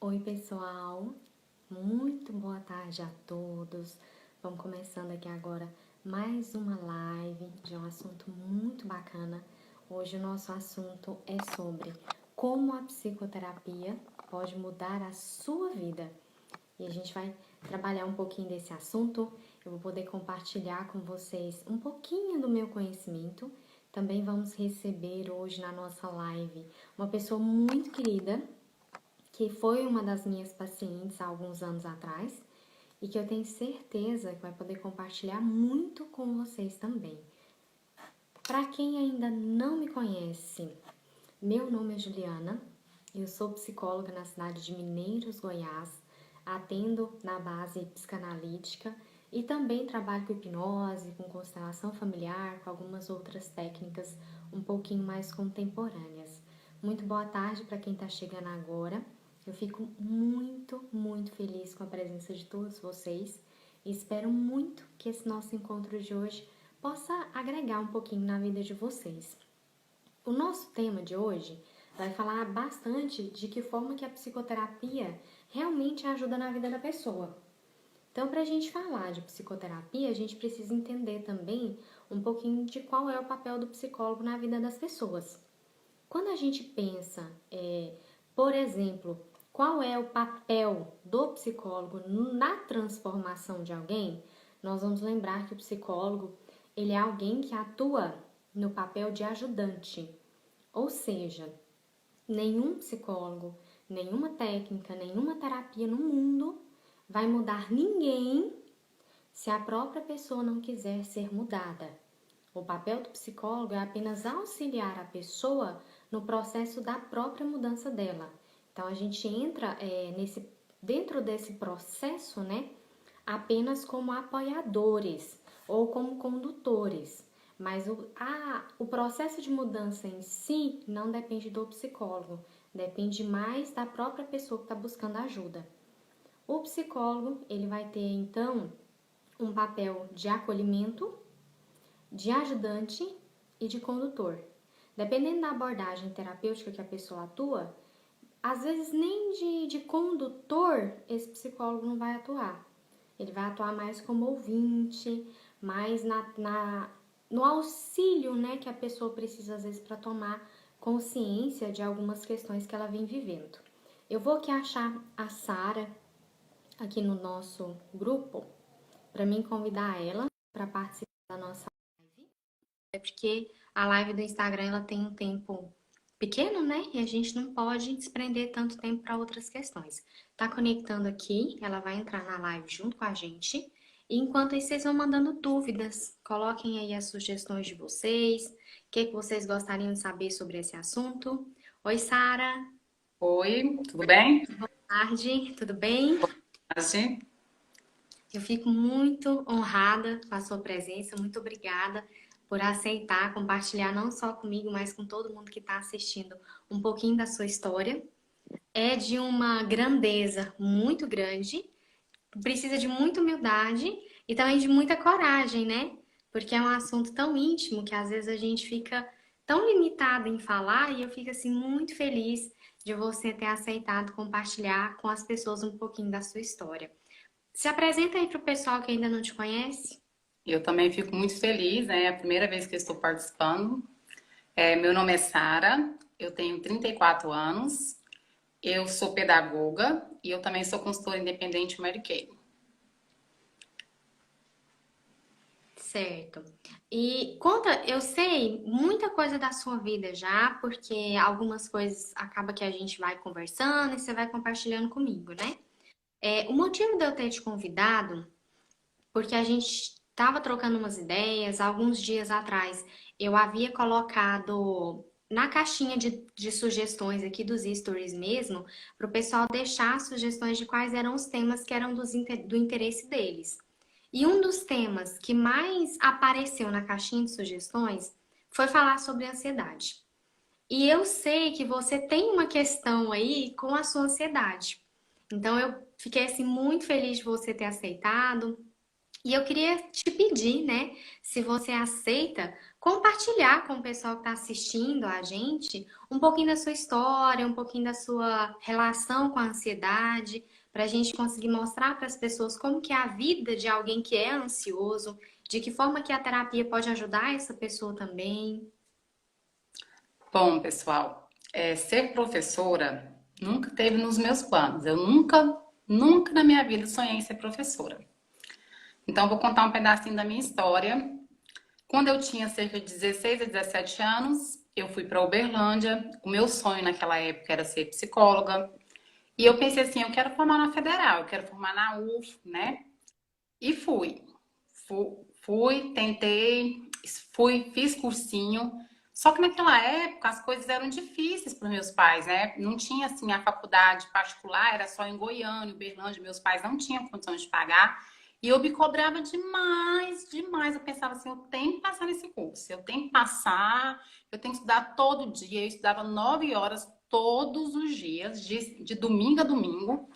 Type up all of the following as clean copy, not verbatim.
Oi, pessoal, muito boa tarde a todos. Vamos começando aqui agora mais uma live de um assunto muito bacana. Hoje o nosso assunto é sobre como a psicoterapia pode mudar a sua vida. E a gente vai trabalhar um pouquinho desse assunto. Eu vou poder compartilhar com vocês um pouquinho do meu conhecimento. Também vamos receber hoje na nossa live uma pessoa muito querida, que foi uma das minhas pacientes há alguns anos atrás e que eu tenho certeza que vai poder compartilhar muito com vocês também. Para quem ainda não me conhece, meu nome é Juliana, eu sou psicóloga na cidade de Mineiros, Goiás, atendo na base psicanalítica e também trabalho com hipnose, com constelação familiar, com algumas outras técnicas um pouquinho mais contemporâneas. Muito boa tarde para quem está chegando agora. Eu fico muito feliz com a presença de todos vocês e espero muito que esse nosso encontro de hoje possa agregar um pouquinho na vida de vocês. O nosso tema de hoje vai falar bastante de que forma que a psicoterapia realmente ajuda na vida da pessoa. Então, para a gente falar de psicoterapia, a gente precisa entender também um pouquinho de qual é o papel do psicólogo na vida das pessoas. Quando a gente pensa, por exemplo, qual é o papel do psicólogo na transformação de alguém, nós vamos lembrar que o psicólogo ele é alguém que atua no papel de ajudante. Ou seja, nenhum psicólogo, nenhuma técnica, nenhuma terapia no mundo vai mudar ninguém se a própria pessoa não quiser ser mudada. O papel do psicólogo é apenas auxiliar a pessoa no processo da própria mudança dela. Então a gente entra dentro desse processo, né, apenas como apoiadores ou como condutores. Mas o processo de mudança em si não depende do psicólogo, depende mais da própria pessoa que está buscando ajuda. O psicólogo ele vai ter então um papel de acolhimento, de ajudante e de condutor. Dependendo da abordagem terapêutica que a pessoa atua, às vezes nem de condutor esse psicólogo não vai atuar. Ele vai atuar mais como ouvinte, mais no auxílio, né, que a pessoa precisa às vezes para tomar consciência de algumas questões que ela vem vivendo. Eu vou aqui achar a Sara aqui no nosso grupo para mim convidar ela para participar da nossa live. É porque a live do Instagram ela tem um tempo pequeno, né? E a gente não pode desprender tanto tempo para outras questões. Tá conectando aqui, ela vai entrar na live junto com a gente. E enquanto aí vocês vão mandando dúvidas, coloquem aí as sugestões de vocês, o que vocês gostariam de saber sobre esse assunto. Oi, Sara. Oi, tudo bem? Boa tarde, tudo bem? Assim, Eu fico muito honrada com a sua presença, muito obrigada por aceitar compartilhar não só comigo, mas com todo mundo que está assistindo um pouquinho da sua história. É de uma grandeza muito grande, precisa de muita humildade e também de muita coragem, né? Porque é um assunto tão íntimo que às vezes a gente fica tão limitado em falar e eu fico assim muito feliz de você ter aceitado compartilhar com as pessoas um pouquinho da sua história. Se apresenta aí para o pessoal que ainda não te conhece. eu também fico muito feliz, né? É a primeira vez que eu estou participando. Meu nome é Sara, eu tenho 34 anos, eu sou pedagoga e eu também sou consultora independente Mary Kay. Certo. E conta, eu sei muita coisa da sua vida já, porque algumas coisas acaba que a gente vai conversando e você vai compartilhando comigo, né? O motivo de eu ter te convidado, porque a gente estava trocando umas ideias, alguns dias atrás eu havia colocado na caixinha de sugestões aqui dos stories mesmo, para o pessoal deixar sugestões de quais eram os temas que eram do interesse deles. E um dos temas que mais apareceu na caixinha de sugestões foi falar sobre ansiedade. E eu sei que você tem uma questão aí com a sua ansiedade. Então eu fiquei assim muito feliz de você ter aceitado. E eu queria te pedir, né, se você aceita compartilhar com o pessoal que está assistindo a gente um pouquinho da sua história, um pouquinho da sua relação com a ansiedade, para a gente conseguir mostrar para as pessoas como que é a vida de alguém que é ansioso, de que forma que a terapia pode ajudar essa pessoa também. Bom, pessoal, ser professora nunca teve nos meus planos. Eu nunca na minha vida sonhei em ser professora. Então, eu vou contar um pedacinho da minha história. Quando eu tinha cerca de 16 a 17 anos, eu fui para Uberlândia. O meu sonho naquela época era ser psicóloga. E eu pensei assim, eu quero formar na Federal, eu quero formar na UF, né? E fui. Tentei, fiz cursinho. Só que naquela época as coisas eram difíceis para meus pais, né? Não tinha assim a faculdade particular, era só em Goiânia, Uberlândia, meus pais não tinham condições de pagar. E eu me cobrava demais, demais. Eu pensava assim, eu tenho que passar nesse curso, eu tenho que passar, eu tenho que estudar todo dia. Eu estudava 9 horas todos os dias, de domingo a domingo.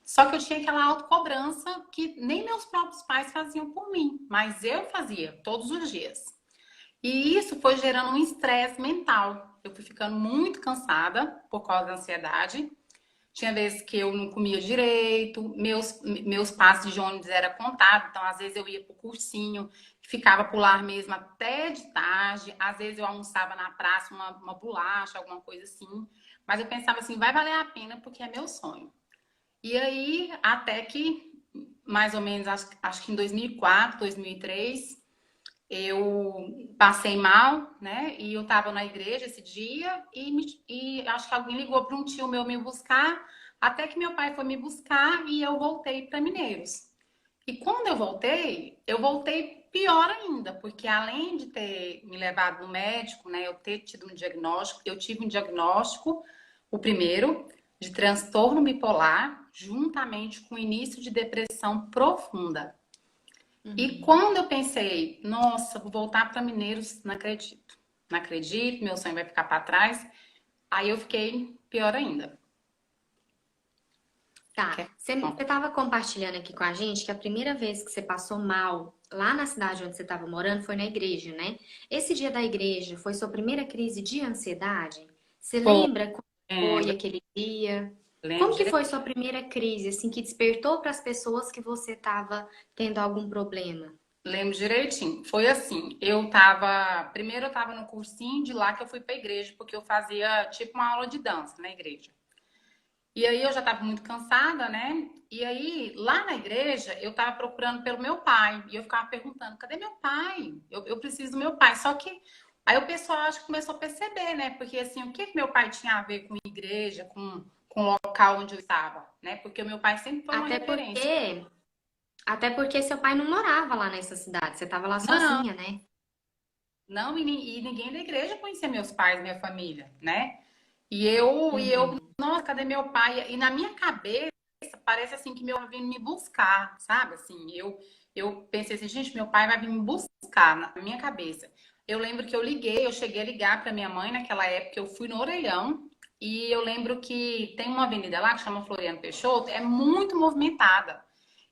Só que eu tinha aquela autocobrança que nem meus próprios pais faziam por mim, mas eu fazia todos os dias. E isso foi gerando um estresse mental. Eu fui ficando muito cansada por causa da ansiedade. Tinha vezes que eu não comia direito, meus passos de ônibus era contado, então às vezes eu ia pro cursinho, ficava por lá mesmo até de tarde, às vezes eu almoçava na praça uma bolacha, alguma coisa assim. Mas eu pensava assim, vai valer a pena porque é meu sonho. E aí, até que, mais ou menos, acho que em 2004, 2003, eu passei mal, né? E eu tava na igreja esse dia e acho que alguém ligou para um tio meu me buscar, até que meu pai foi me buscar e eu voltei para Mineiros. E quando eu voltei pior ainda, porque além de ter me levado no médico, né, eu ter tido um diagnóstico, eu tive um diagnóstico, o primeiro, de transtorno bipolar, juntamente com o início de depressão profunda. E Uhum. quando eu pensei, nossa, vou voltar para Mineiros, não acredito. Não acredito, meu sonho vai ficar para trás. Aí eu fiquei pior ainda. Tá, você estava compartilhando aqui com a gente que a primeira vez que você passou mal lá na cidade onde você estava morando foi na igreja, né? Esse dia da igreja foi sua primeira crise de ansiedade? Você Pô, lembra como foi lembro, aquele dia? lembro Como que foi direito. sua primeira crise, assim, que despertou para as pessoas que você estava tendo algum problema? Lembro direitinho. Foi assim, eu tava, primeiro eu tava no cursinho de lá que eu fui pra igreja, porque eu fazia tipo uma aula de dança na igreja. E aí eu já tava muito cansada, né? E aí, lá na igreja, eu tava procurando pelo meu pai. E eu ficava perguntando, cadê meu pai? Eu preciso do meu pai. Só que aí o pessoal acho que começou a perceber, né? Porque assim, o que que meu pai tinha a ver com igreja, com o local onde eu estava, né? Porque o meu pai sempre foi uma Até referência. porque, até porque seu pai não morava lá nessa cidade, você estava lá Não, sozinha, né? não, e ninguém da igreja conhecia meus pais, minha família, né? E eu, Uhum. nossa, cadê meu pai? E na minha cabeça, parece assim que meu pai vai vir me buscar, sabe? Assim, eu pensei assim, gente, meu pai vai vir me buscar na minha cabeça. Eu lembro que eu cheguei a ligar para minha mãe naquela época, eu fui no Orelhão, e eu lembro que tem uma avenida lá que chama Floriano Peixoto, é muito movimentada.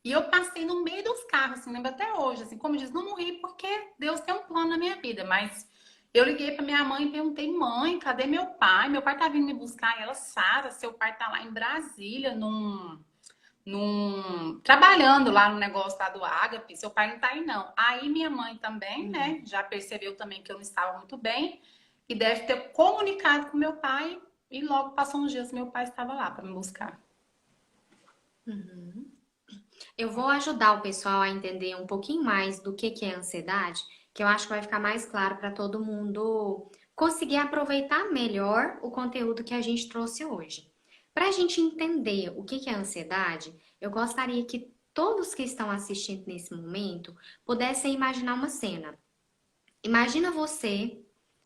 E eu passei no meio dos carros, assim, lembro até hoje, assim, como diz, não morri porque Deus tem um plano na minha vida, mas eu liguei para minha mãe e perguntei, mãe, cadê meu pai? Meu pai tá vindo me buscar. E ela, Sara, seu pai tá lá em Brasília, trabalhando lá no negócio lá do Ágape, seu pai não tá aí não. Aí minha mãe também, né, já percebeu também que eu não estava muito bem e deve ter comunicado com meu pai e logo passou uns dias meu pai estava lá para me buscar. Uhum. Eu vou ajudar o pessoal a entender um pouquinho mais do que é ansiedade, que eu acho que vai ficar mais claro para todo mundo conseguir aproveitar melhor o conteúdo que a gente trouxe hoje. Para a gente entender o que é ansiedade, eu gostaria que todos que estão assistindo nesse momento pudessem imaginar uma cena. Imagina você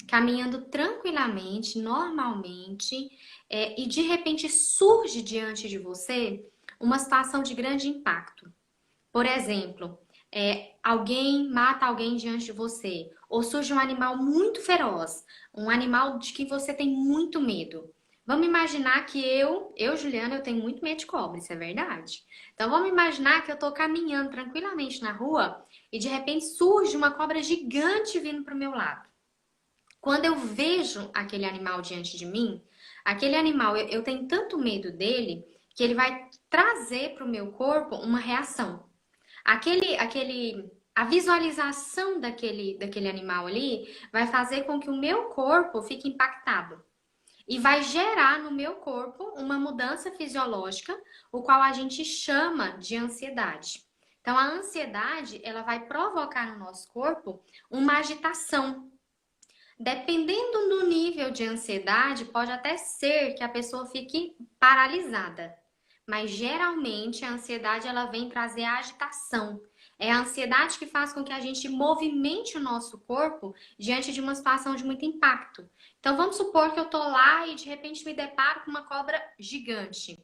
caminhando tranquilamente, normalmente, e de repente surge diante de você uma situação de grande impacto. Por exemplo, alguém mata alguém diante de você, ou surge um animal muito feroz, um animal de que você tem muito medo. Vamos imaginar que Juliana, eu tenho muito medo de cobra, isso é verdade. Então vamos imaginar que eu tô caminhando tranquilamente na rua e de repente surge uma cobra gigante vindo pro meu lado. Quando eu vejo aquele animal diante de mim, aquele animal, eu tenho tanto medo dele que ele vai trazer para o meu corpo uma reação. A visualização daquele animal ali vai fazer com que o meu corpo fique impactado e vai gerar no meu corpo uma mudança fisiológica, o qual a gente chama de ansiedade. Então, a ansiedade, ela vai provocar no nosso corpo uma agitação. Dependendo do nível de ansiedade, pode até ser que a pessoa fique paralisada. Mas geralmente a ansiedade ela vem trazer agitação. É a ansiedade que faz com que a gente movimente o nosso corpo diante de uma situação de muito impacto. Então vamos supor que eu tô lá e de repente me deparo com uma cobra gigante.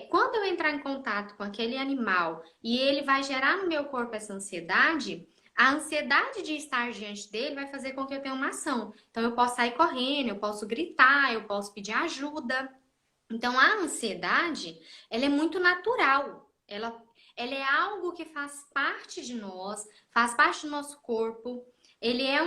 Quando eu entrar em contato com aquele animal e ele vai gerar no meu corpo essa ansiedade, a ansiedade de estar diante dele vai fazer com que eu tenha uma ação. Então, eu posso sair correndo, eu posso gritar, eu posso pedir ajuda. Então, a ansiedade, ela é muito natural. Ela é algo que faz parte de nós, faz parte do nosso corpo. Ele é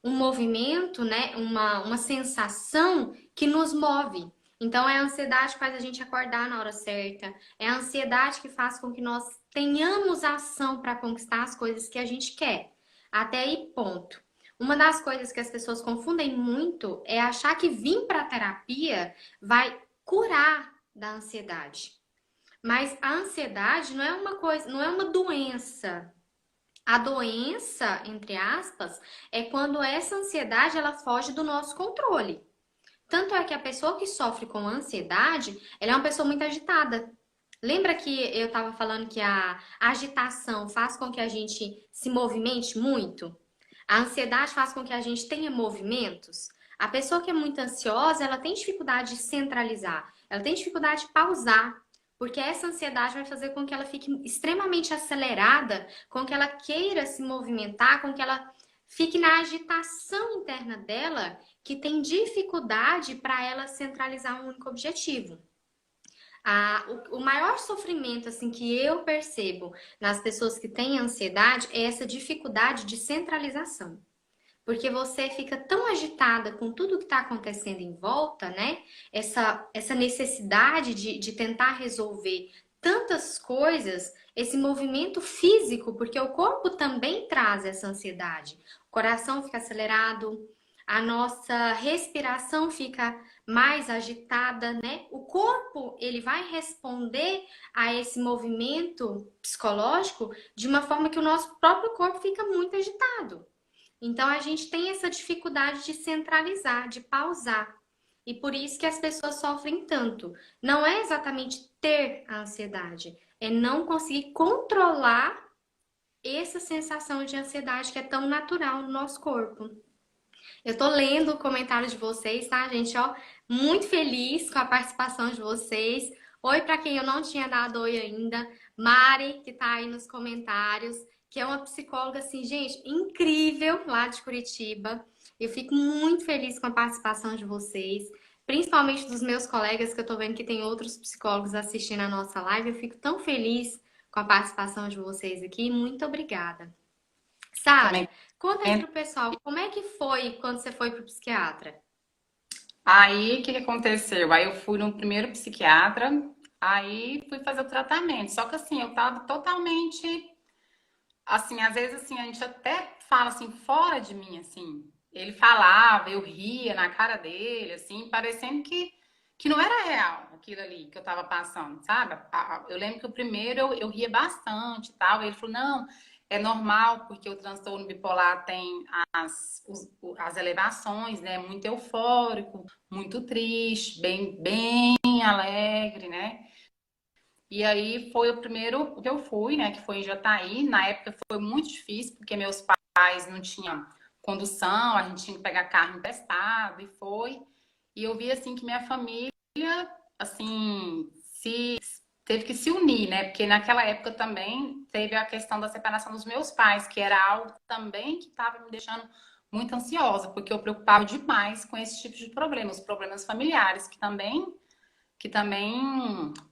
um movimento, né? Uma sensação que nos move. Então, é a ansiedade que faz a gente acordar na hora certa. É a ansiedade que faz com que nós tenhamos ação para conquistar as coisas que a gente quer. Até aí, ponto. Uma das coisas que as pessoas confundem muito é achar que vir para a terapia vai curar da ansiedade. Mas a ansiedade não é uma coisa, não é uma doença. A doença, entre aspas, é quando essa ansiedade ela foge do nosso controle. Tanto é que a pessoa que sofre com ansiedade, ela é uma pessoa muito agitada. Lembra que eu estava falando que a agitação faz com que a gente se movimente muito? A ansiedade faz com que a gente tenha movimentos. A pessoa que é muito ansiosa, ela tem dificuldade de centralizar, ela tem dificuldade de pausar, porque essa ansiedade vai fazer com que ela fique extremamente acelerada, com que ela queira se movimentar, com que ela fique na agitação interna dela, que tem dificuldade para ela centralizar um único objetivo. O maior sofrimento assim que eu percebo nas pessoas que têm ansiedade é essa dificuldade de centralização. Porque você fica tão agitada com tudo que está acontecendo em volta, né? Essa necessidade de tentar resolver tantas coisas, esse movimento físico, porque o corpo também traz essa ansiedade. O coração fica acelerado, a nossa respiração fica mais agitada, né? O corpo, ele vai responder a esse movimento psicológico de uma forma que o nosso próprio corpo fica muito agitado. Então a gente tem essa dificuldade de centralizar, de pausar. E por isso que as pessoas sofrem tanto. Não é exatamente ter a ansiedade, é não conseguir controlar essa sensação de ansiedade que é tão natural no nosso corpo. Eu tô lendo o comentário de vocês, tá, gente? Ó, muito feliz com a participação de vocês. Oi para quem eu não tinha dado oi ainda. Mari, que tá aí nos comentários, que é uma psicóloga, assim, gente, incrível lá de Curitiba. Eu fico muito feliz com a participação de vocês, principalmente dos meus colegas, que eu tô vendo que tem outros psicólogos assistindo a nossa live. Eu fico tão feliz com a participação de vocês aqui. Muito obrigada. Sara, Também. conta aí pro pessoal, como é que foi quando você foi pro psiquiatra? Aí, o que que aconteceu? Aí eu fui no primeiro psiquiatra, aí fui fazer o tratamento. Só que assim, eu tava totalmente, assim, às vezes assim, a gente até fala assim, fora de mim, assim. Ele falava, eu ria na cara dele, assim, parecendo que não era real aquilo ali que eu tava passando, sabe? Eu lembro que o primeiro eu ria bastante e tal. E ele falou, não, é normal, porque o transtorno bipolar tem as elevações, né? Muito eufórico, muito triste, bem alegre, né? E aí foi o primeiro que eu fui, né? Que foi em Jataí. Na época foi muito difícil, porque meus pais não tinham condução, a gente tinha que pegar carro emprestado, e foi. E eu vi assim que minha família, assim, se teve que se unir, né? Porque naquela época também teve a questão da separação dos meus pais, que era algo também que estava me deixando muito ansiosa, porque eu preocupava demais com esse tipo de problema, os problemas familiares, que também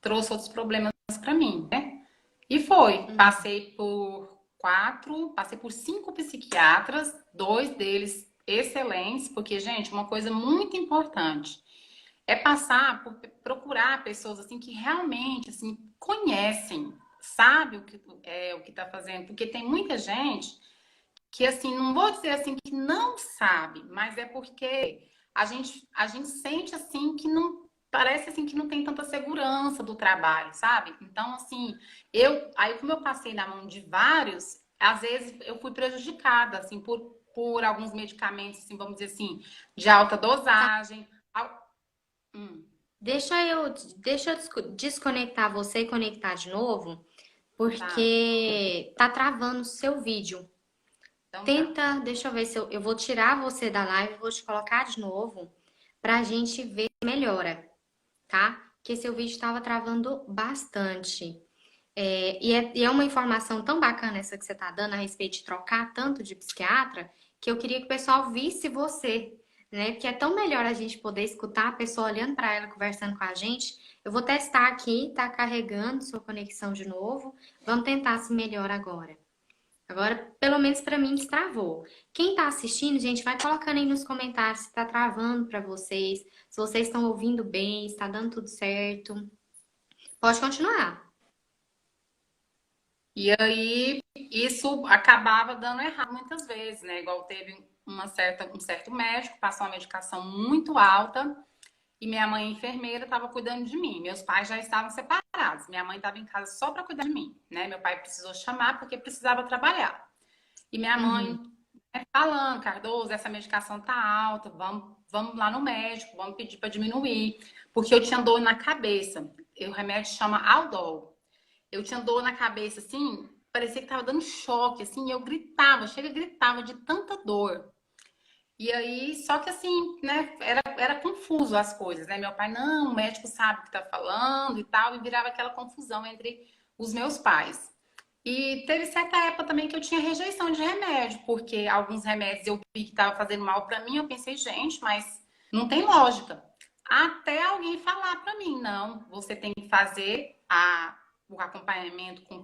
trouxe outros problemas para mim, né? E Uhum. passei por 5 psiquiatras, 2 deles excelentes, porque, gente, uma coisa muito importante é passar por procurar pessoas assim que realmente assim conhecem, sabe o que está fazendo, porque tem muita gente que assim, não vou dizer assim que não sabe, mas é porque a gente sente assim que não parece assim que não tem tanta segurança do trabalho, sabe? Então assim, aí como eu passei na mão de vários, às vezes eu fui prejudicada assim por alguns medicamentos assim, vamos dizer assim, de alta Tá. dosagem. Hum, Deixa eu desconectar você e conectar de novo, tá. porque tá travando o seu vídeo. Então tá. Tenta, deixa eu ver se eu vou tirar você da live, vou te colocar de novo pra gente ver se melhora, tá? Que seu vídeo estava travando bastante. E é uma informação tão bacana essa que você está dando a respeito de trocar tanto de psiquiatra, que eu queria que o pessoal visse você, né? Porque é tão melhor a gente poder escutar a pessoa olhando para ela, conversando com a gente. Eu vou testar aqui, tá carregando sua conexão de novo. Vamos tentar se melhora agora. Agora, pelo menos para mim, destravou. Quem tá assistindo, gente, vai colocando aí nos comentários se tá travando para vocês, se vocês estão ouvindo bem, se tá dando tudo certo. Pode continuar. E aí isso acabava dando errado muitas vezes, né? Igual teve um certo médico, passou uma medicação muito alta e minha mãe, enfermeira, estava cuidando de mim. Meus pais já estavam separados. Minha mãe estava em casa só para cuidar de mim, né? Meu pai precisou chamar porque precisava trabalhar. E minha mãe, Uhum. né, falando, Cardoso, essa medicação tá alta, vamos lá no médico, vamos pedir para diminuir, porque eu tinha dor na cabeça. O remédio chama Aldol. Eu tinha dor na cabeça, assim, parecia que tava dando choque, assim, e eu gritava, chega, gritava de tanta dor. E aí, só que assim, né, era confuso as coisas, né? Meu pai, não, o médico sabe o que tá falando e tal, e virava aquela confusão entre os meus pais. E teve certa época também que eu tinha rejeição de remédio, porque alguns remédios eu vi que estava fazendo mal para mim, eu pensei, gente, mas não tem lógica. Até alguém falar para mim, não, você tem que fazer o acompanhamento com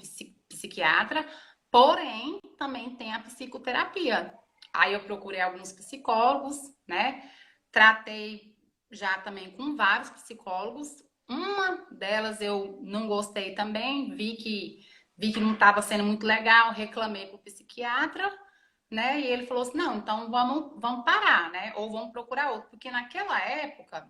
psiquiatra, porém também tem a psicoterapia. Aí eu procurei alguns psicólogos, né? Tratei já também com vários psicólogos. Uma delas eu não gostei também, vi que não estava sendo muito legal, reclamei para o psiquiatra, né? E ele falou assim: não, então vamos parar, né? Ou vamos procurar outro, porque naquela época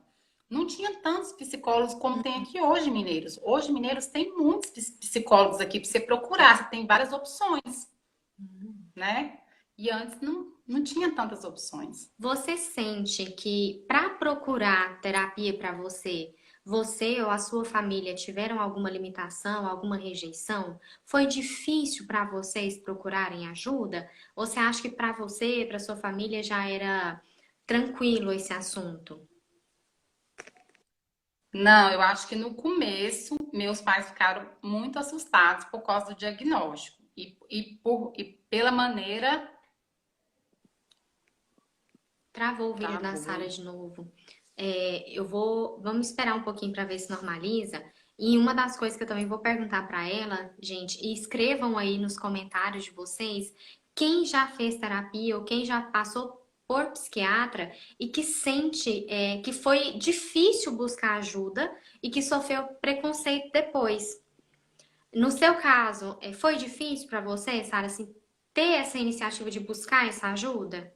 não tinha tantos psicólogos como tem aqui hoje, Mineiros. Hoje, Mineiros tem muitos psicólogos aqui para você procurar, você tem várias opções, né? E antes não tinha tantas opções. Você sente que para procurar terapia para você, você ou a sua família tiveram alguma limitação, alguma rejeição? Foi difícil para vocês procurarem ajuda? Ou você acha que para você, para sua família já era tranquilo esse assunto? Não, eu acho que no começo meus pais ficaram muito assustados por causa do diagnóstico e pela maneira. Travou o vídeo da Travou. Sara de novo. Vamos esperar um pouquinho para ver se normaliza. E uma das coisas que eu também vou perguntar para ela, gente, e escrevam aí nos comentários de vocês, quem já fez terapia ou quem já passou por psiquiatra e que sente que foi difícil buscar ajuda e que sofreu preconceito depois. No seu caso, foi difícil para você, Sara, assim, ter essa iniciativa de buscar essa ajuda?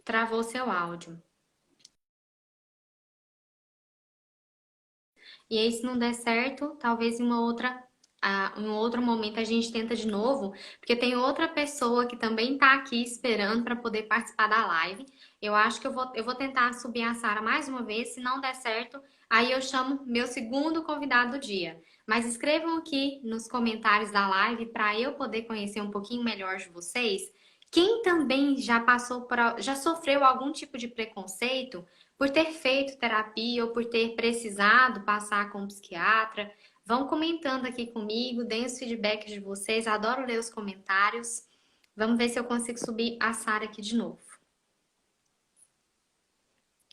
Travou seu áudio. E aí, se não der certo, talvez em um outro momento a gente tenta de novo, porque tem outra pessoa que também está aqui esperando para poder participar da live. Eu acho que eu vou tentar subir a Sara mais uma vez. Se não der certo, aí eu chamo meu segundo convidado do dia. Mas escrevam aqui nos comentários da live para eu poder conhecer um pouquinho melhor de vocês. Quem também já sofreu algum tipo de preconceito por ter feito terapia ou por ter precisado passar com um psiquiatra. Vão comentando aqui comigo, deem os feedbacks de vocês. Adoro ler os comentários. Vamos ver se eu consigo subir a Sara aqui de novo.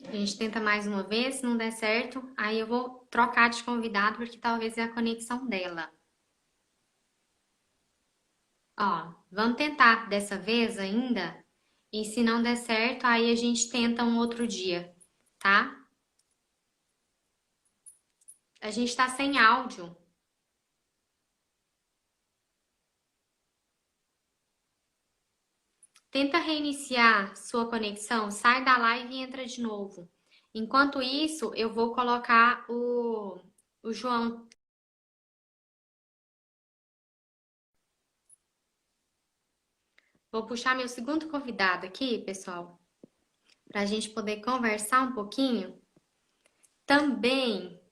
A gente tenta mais uma vez, se não der certo, aí eu vou trocar de convidado, porque talvez é a conexão dela. Ó, vamos tentar dessa vez ainda. E se não der certo, aí a gente tenta um outro dia, tá? A gente tá sem áudio. Tenta reiniciar sua conexão, sai da live e entra de novo. Enquanto isso, eu vou colocar o João. Vou puxar meu segundo convidado aqui, pessoal, para a gente poder conversar um pouquinho também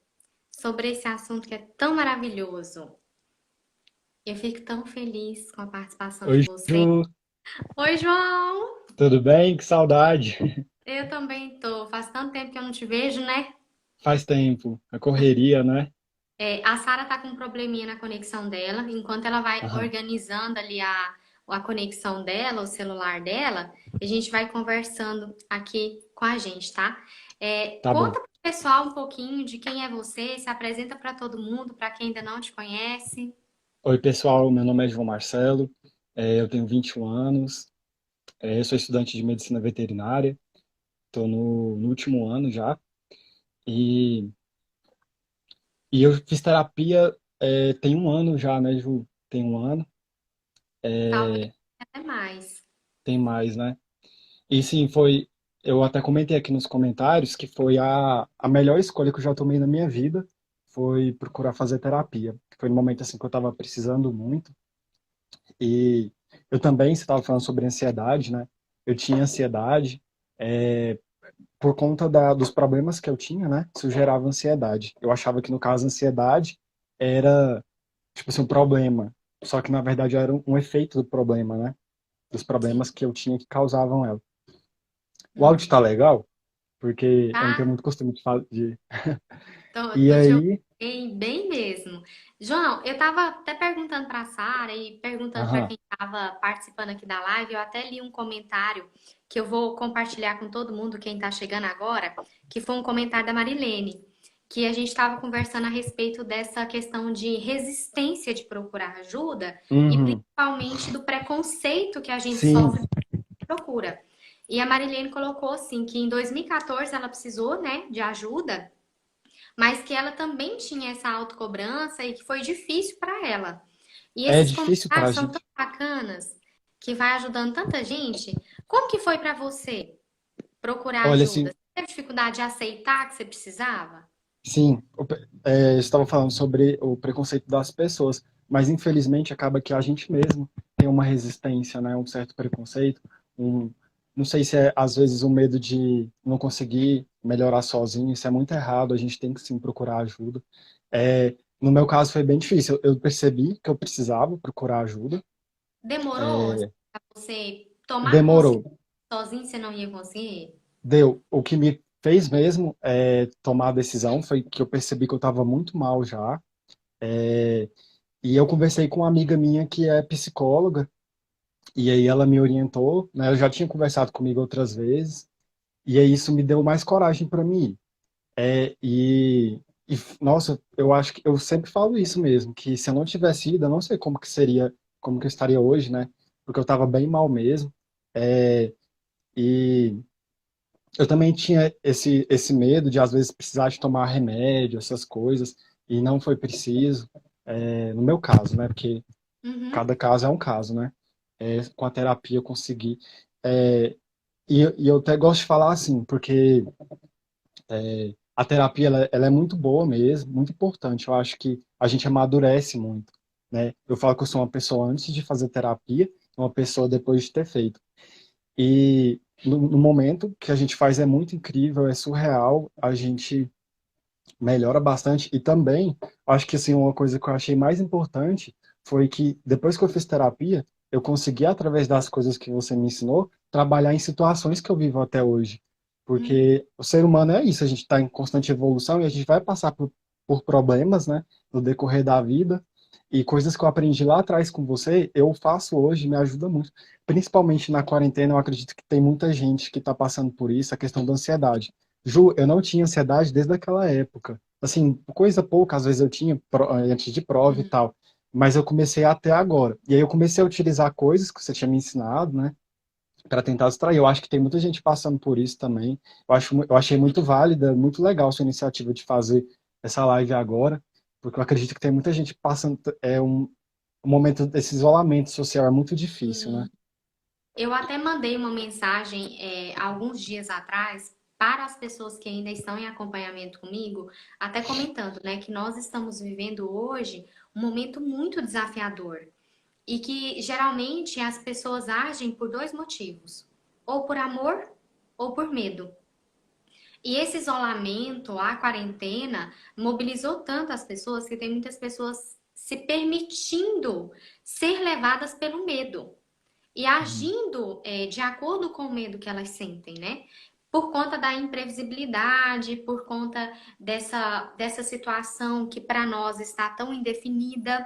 sobre esse assunto que é tão maravilhoso. Eu fico tão feliz com a participação de Oi, vocês. Ju, Oi, João! tudo bem? Que saudade. Eu também tô. Faz tanto tempo que eu não te vejo, né? Faz tempo, a correria, né? A Sara tá com um probleminha na conexão dela. Enquanto ela vai Aham, organizando ali a conexão dela, o celular dela, a gente vai conversando aqui com a gente, tá? tá bom. Conta pro pessoal um pouquinho de quem é você, se apresenta para todo mundo, para quem ainda não te conhece. Oi, pessoal, meu nome é João Marcelo, eu tenho 21 anos, eu sou estudante de medicina veterinária, estou no último ano já, e, e eu fiz terapia tem um ano já, né, Ju? Tem um ano, Talvez até mais. tem mais, né? E sim, eu até comentei aqui nos comentários que foi a melhor escolha que eu já tomei na minha vida, foi procurar fazer terapia. Foi no momento assim que eu estava precisando muito. E eu também, você estava falando sobre ansiedade, né? Eu tinha ansiedade, é, por conta dos problemas que eu tinha, né? Isso gerava ansiedade. Eu achava que no caso a ansiedade era, tipo assim, um problema. Só que na verdade era um efeito do problema, né? Dos Sim. problemas que eu tinha que causavam ela. O áudio Uhum. tá legal? Porque eu não tenho Tá? muito costume de falar de. E Tô te aí, ouvindo bem mesmo. João, eu tava até perguntando para a Sara e perguntando para aham, quem estava participando aqui da live, eu até li um comentário que eu vou compartilhar com todo mundo, quem está chegando agora, que foi um comentário da Marilene, que a gente estava conversando a respeito dessa questão de resistência de procurar ajuda e uhum, principalmente do preconceito que a gente sim, sofre de procura. E a Marilene colocou assim que em 2014 ela precisou, né, de ajuda, mas que ela também tinha essa autocobrança e que foi difícil para ela. E é esses difícil comentários pra são tão gente. bacanas, que vai ajudando tanta gente. Como que foi para você procurar Olha, ajuda? assim, Você teve dificuldade de aceitar que você precisava? sim, você estava falando sobre o preconceito das pessoas, mas infelizmente acaba que a gente mesmo tem uma resistência, né, um certo preconceito, um, não sei se é às vezes o medo de não conseguir melhorar sozinho, isso é muito errado, a gente tem que sim procurar ajuda. No meu caso foi bem difícil, eu percebi que eu precisava procurar ajuda, Demorou para você tomar consciência demorou, sozinho, você não ia conseguir? deu. O que me fez mesmo tomar a decisão foi que eu percebi que eu estava muito mal já. E eu conversei com uma amiga minha que é psicóloga, e aí ela me orientou, né? Ela já tinha conversado comigo outras vezes, e aí isso me deu mais coragem para mim ir. Nossa, eu acho que eu sempre falo isso mesmo, que se eu não tivesse ido, eu não sei como que seria, como que eu estaria hoje, né? Porque eu estava bem mal mesmo. É, e eu também tinha esse medo de às vezes precisar de tomar remédio, essas coisas, e não foi preciso, no meu caso, né? Porque Uhum. cada caso é um caso, né? Com a terapia eu consegui. É, e eu até gosto de falar assim, porque a terapia ela é muito boa mesmo, muito importante. Eu acho que a gente amadurece muito, né? Eu falo que eu sou uma pessoa antes de fazer terapia, e uma pessoa depois de ter feito. E no momento que a gente faz é muito incrível, é surreal, a gente melhora bastante. E também, acho que assim, uma coisa que eu achei mais importante foi que depois que eu fiz terapia, eu consegui, através das coisas que você me ensinou, trabalhar em situações que eu vivo até hoje. Uhum. Porque o ser humano é isso, a gente está em constante evolução e a gente vai passar por por problemas, né, no decorrer da vida. E coisas que eu aprendi lá atrás com você, eu faço hoje, me ajuda muito. Principalmente na quarentena, eu acredito que tem muita gente que está passando por isso, a questão da ansiedade. Ju, eu não tinha ansiedade desde aquela época. Assim, coisa pouca, às vezes eu tinha antes de prova e Hum. tal. Mas eu comecei até agora. E aí eu comecei a utilizar coisas que você tinha me ensinado, né? Para tentar distrair. Eu acho que tem muita gente passando por isso também. Eu achei muito válida, muito legal sua iniciativa de fazer essa live agora, porque eu acredito que tem muita gente passando um momento desse isolamento social é muito difícil, né? Sim. Eu até mandei uma mensagem alguns dias atrás para as pessoas que ainda estão em acompanhamento comigo, até comentando, né, que nós estamos vivendo hoje um momento muito desafiador e que geralmente as pessoas agem por dois motivos, ou por amor ou por medo. E esse isolamento, a quarentena, mobilizou tanto as pessoas que tem muitas pessoas se permitindo ser levadas pelo medo e Uhum. agindo de acordo com o medo que elas sentem, né? Por conta da imprevisibilidade, por conta dessa situação que para nós está tão indefinida.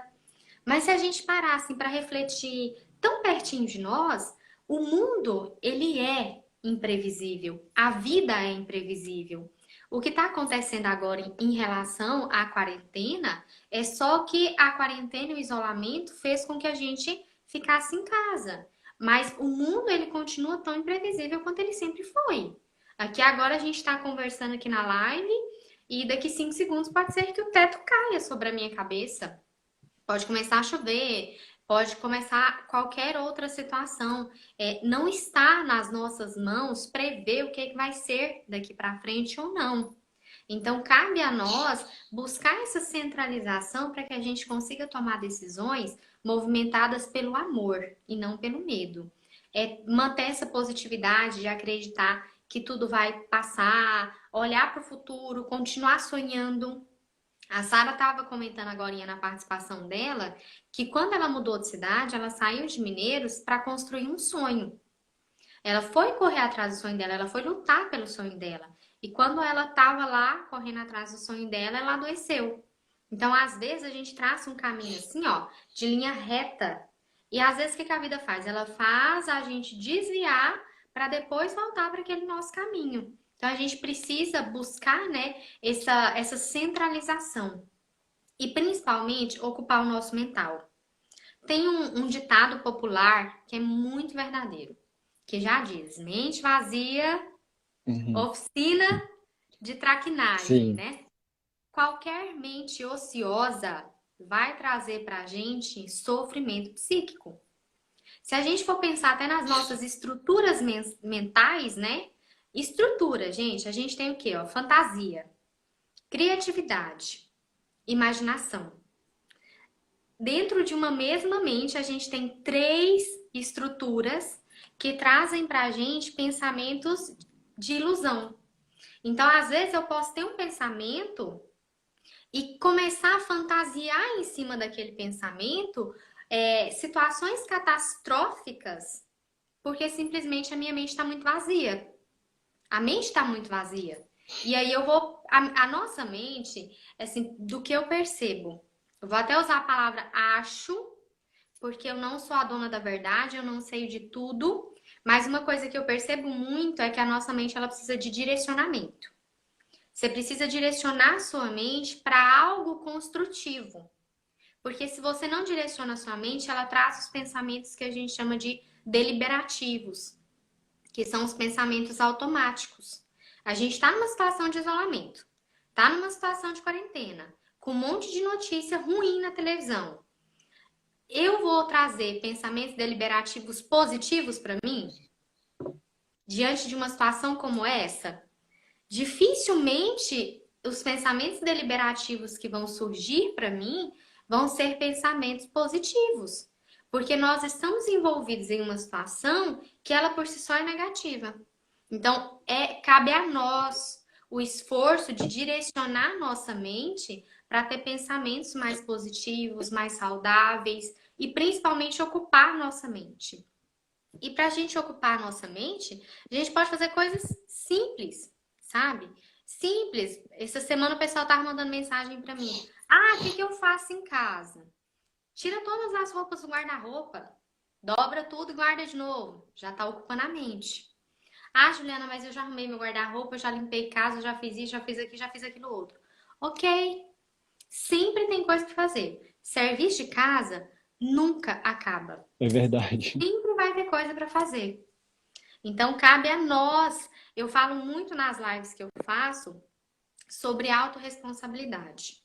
Mas se a gente parar assim para refletir tão pertinho de nós, o mundo ele é imprevisível, a vida é imprevisível. O que está acontecendo agora em relação à quarentena é só que a quarentena e o isolamento fez com que a gente ficasse em casa. Mas o mundo ele continua tão imprevisível quanto ele sempre foi. Aqui agora a gente está conversando aqui na live e daqui 5 segundos pode ser que o teto caia sobre a minha cabeça. Pode começar a chover, pode começar qualquer outra situação. Não está nas nossas mãos prever o que é que vai ser daqui para frente ou não. Então, cabe a nós buscar essa centralização para que a gente consiga tomar decisões movimentadas pelo amor e não pelo medo. Manter essa positividade de acreditar que tudo vai passar, olhar para o futuro, continuar sonhando. A Sara estava comentando agora na participação dela que quando ela mudou de cidade, ela saiu de Mineiros para construir um sonho. Ela foi correr atrás do sonho dela, ela foi lutar pelo sonho dela. E quando ela estava lá correndo atrás do sonho dela, ela adoeceu. Então, às vezes, a gente traça um caminho assim, ó, de linha reta. E às vezes, o que a vida faz? Ela faz a gente desviar para depois voltar para aquele nosso caminho. Então, a gente precisa buscar, né, essa centralização. E principalmente ocupar o nosso mental. Tem um ditado popular que é muito verdadeiro, que já diz: mente vazia, Uhum. oficina de traquinagem, Sim. né? Qualquer mente ociosa vai trazer pra gente sofrimento psíquico. Se a gente for pensar até nas nossas estruturas mentais, né? Estrutura, gente, a gente tem o quê? Ó? Fantasia, criatividade, imaginação. Dentro de uma mesma mente, a gente tem três estruturas que trazem para a gente pensamentos de ilusão. Então, às vezes, eu posso ter um pensamento e começar a fantasiar em cima daquele pensamento situações catastróficas, porque simplesmente a minha mente está muito vazia. A mente está muito vazia. E aí eu vou. A nossa mente, assim, do que eu percebo, eu vou até usar a palavra acho, porque eu não sou a dona da verdade, eu não sei de tudo, mas uma coisa que eu percebo muito é que a nossa mente ela precisa de direcionamento. Você precisa direcionar a sua mente para algo construtivo. Porque se você não direciona a sua mente, ela traz os pensamentos que a gente chama de deliberativos, que são os pensamentos automáticos. A gente está numa situação de isolamento, está numa situação de quarentena, com um monte de notícia ruim na televisão. Eu vou trazer pensamentos deliberativos positivos para mim diante de uma situação como essa? Dificilmente os pensamentos deliberativos que vão surgir para mim vão ser pensamentos positivos, porque nós estamos envolvidos em uma situação que ela por si só é negativa. Então, cabe a nós o esforço de direcionar nossa mente para ter pensamentos mais positivos, mais saudáveis e principalmente ocupar nossa mente. E para a gente ocupar a nossa mente, a gente pode fazer coisas simples, sabe? Simples. Essa semana o pessoal tava mandando mensagem pra mim. Ah, o que que eu faço em casa? Tira todas as roupas do guarda-roupa, dobra tudo e guarda de novo. Já tá ocupando a mente. Ah, Juliana, mas eu já arrumei meu guarda-roupa, eu já limpei casa, eu já fiz isso, já fiz aqui, já fiz aquilo outro. Ok, sempre tem coisa pra fazer. Serviço de casa nunca acaba. É verdade. Sempre vai ter coisa pra fazer. Então, cabe a nós. Eu falo muito nas lives que eu faço sobre autorresponsabilidade.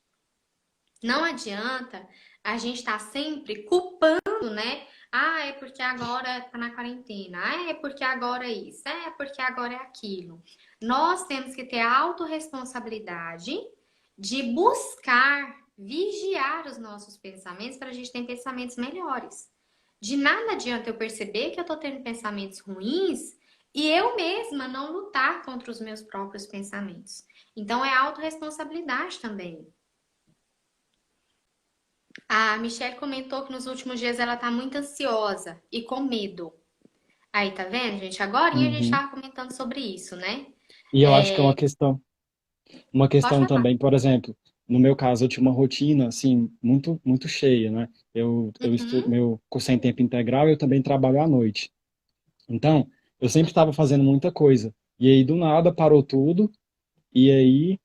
Não adianta a gente estar sempre culpando, né? Ah, é porque agora tá na quarentena. Ah, é porque agora é isso. É porque agora é aquilo. Nós temos que ter a autorresponsabilidade de buscar, vigiar os nossos pensamentos para a gente ter pensamentos melhores. De nada adianta eu perceber que eu tô tendo pensamentos ruins e eu mesma não lutar contra os meus próprios pensamentos. Então é autorresponsabilidade também. A Michelle comentou que nos últimos dias ela tá muito ansiosa e com medo. Aí, tá vendo, gente? Agorinha a gente Uhum. tava comentando sobre isso, né? E eu acho que é uma Pode questão falar. também, por exemplo, no meu caso, eu tinha uma rotina, assim, muito cheia, né? Eu estudo, Uhum. meu curso é em tempo integral e eu também trabalho à noite. Então, eu sempre estava fazendo muita coisa. E aí, do nada, parou tudo. E aí,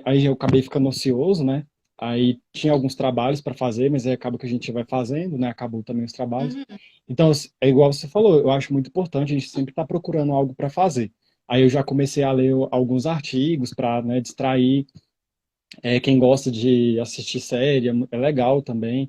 aí eu acabei ficando ocioso, né? Aí tinha alguns trabalhos para fazer, mas aí acaba que a gente vai fazendo, né? Acabou também os trabalhos. Uhum. Então, é igual você falou, eu acho muito importante a gente sempre estar procurando algo para fazer. Aí eu já comecei a ler alguns artigos para, né, distrair. Quem gosta de assistir série é legal também.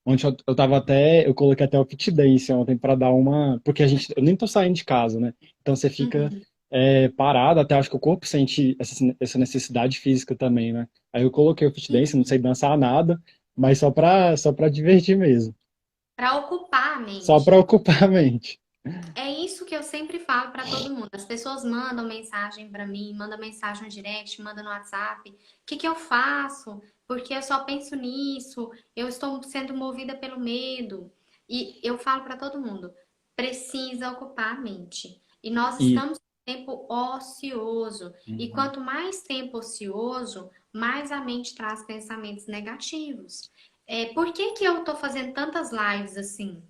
Ontem eu tava até, eu coloquei até o Fit Dance ontem para dar uma, porque eu nem tô saindo de casa, né? Então você fica Uhum. parado, até acho que o corpo sente essa necessidade física também, né? Aí eu coloquei o Fit Dance, não sei dançar nada, mas só para divertir mesmo, Para ocupar a só para mente. ocupar a mente. É isso que eu sempre falo para todo mundo. As pessoas mandam mensagem para mim, mandam mensagem no direct, mandam no WhatsApp. O que que eu faço? Porque eu só penso nisso. Eu estou sendo movida pelo medo. E eu falo para todo mundo, precisa ocupar a mente. E nós E estamos em tempo ocioso. E Uhum. quanto mais tempo ocioso, mais a mente traz pensamentos negativos. Por que que eu estou fazendo tantas lives assim?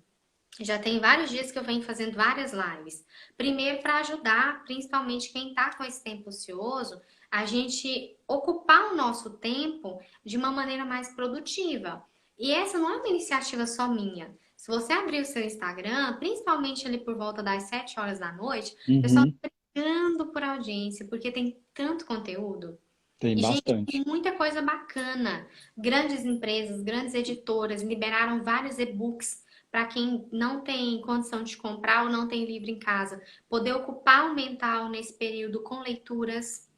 Já tem vários dias que eu venho fazendo várias lives. Primeiro, para ajudar, principalmente quem está com esse tempo ocioso, a gente ocupar o nosso tempo de uma maneira mais produtiva. E essa não é uma iniciativa só minha. Se você abrir o seu Instagram, principalmente ali por volta das 7 horas da noite, o pessoal Uhum. está brigando por audiência, porque tem tanto conteúdo. Tem E, gente, tem bastante. muita coisa bacana. Grandes empresas, grandes editoras liberaram vários e-books para quem não tem condição de comprar ou não tem livro em casa, poder ocupar o mental nesse período com leituras.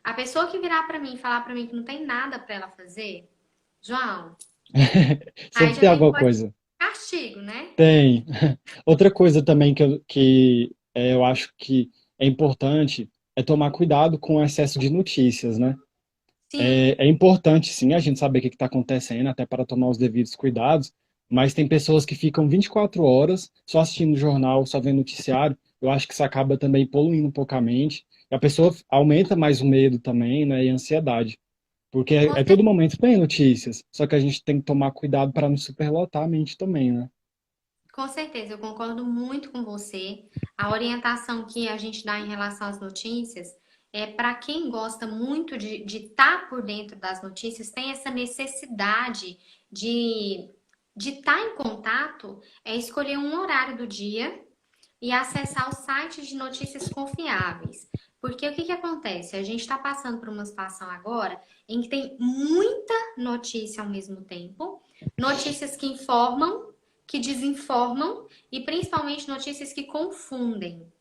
A pessoa que virar para mim e falar para mim que não tem nada para ela fazer, João, aí Sempre já tem tem alguma coisa de coisa. castigo, né? Tem. Outra coisa também eu acho que é importante é tomar cuidado com o excesso de notícias, né? Sim, É importante, sim, a gente saber o que está acontecendo, até para tomar os devidos cuidados, mas tem pessoas que ficam 24 horas só assistindo jornal, só vendo noticiário. Eu acho que isso acaba também poluindo um pouco a mente. E a pessoa aumenta mais o medo também, né? E a ansiedade. Porque com todo momento tem notícias, só que a gente tem que tomar cuidado para não superlotar a mente também, né? Com certeza, eu concordo muito com você. A orientação que a gente dá em relação às notícias é para quem gosta muito de estar por dentro das notícias, tem essa necessidade de estar em contato, é escolher um horário do dia e acessar os sites de notícias confiáveis. Porque o que que acontece? A gente está passando por uma situação agora em que tem muita notícia ao mesmo tempo, notícias que informam, que desinformam e principalmente notícias que confundem.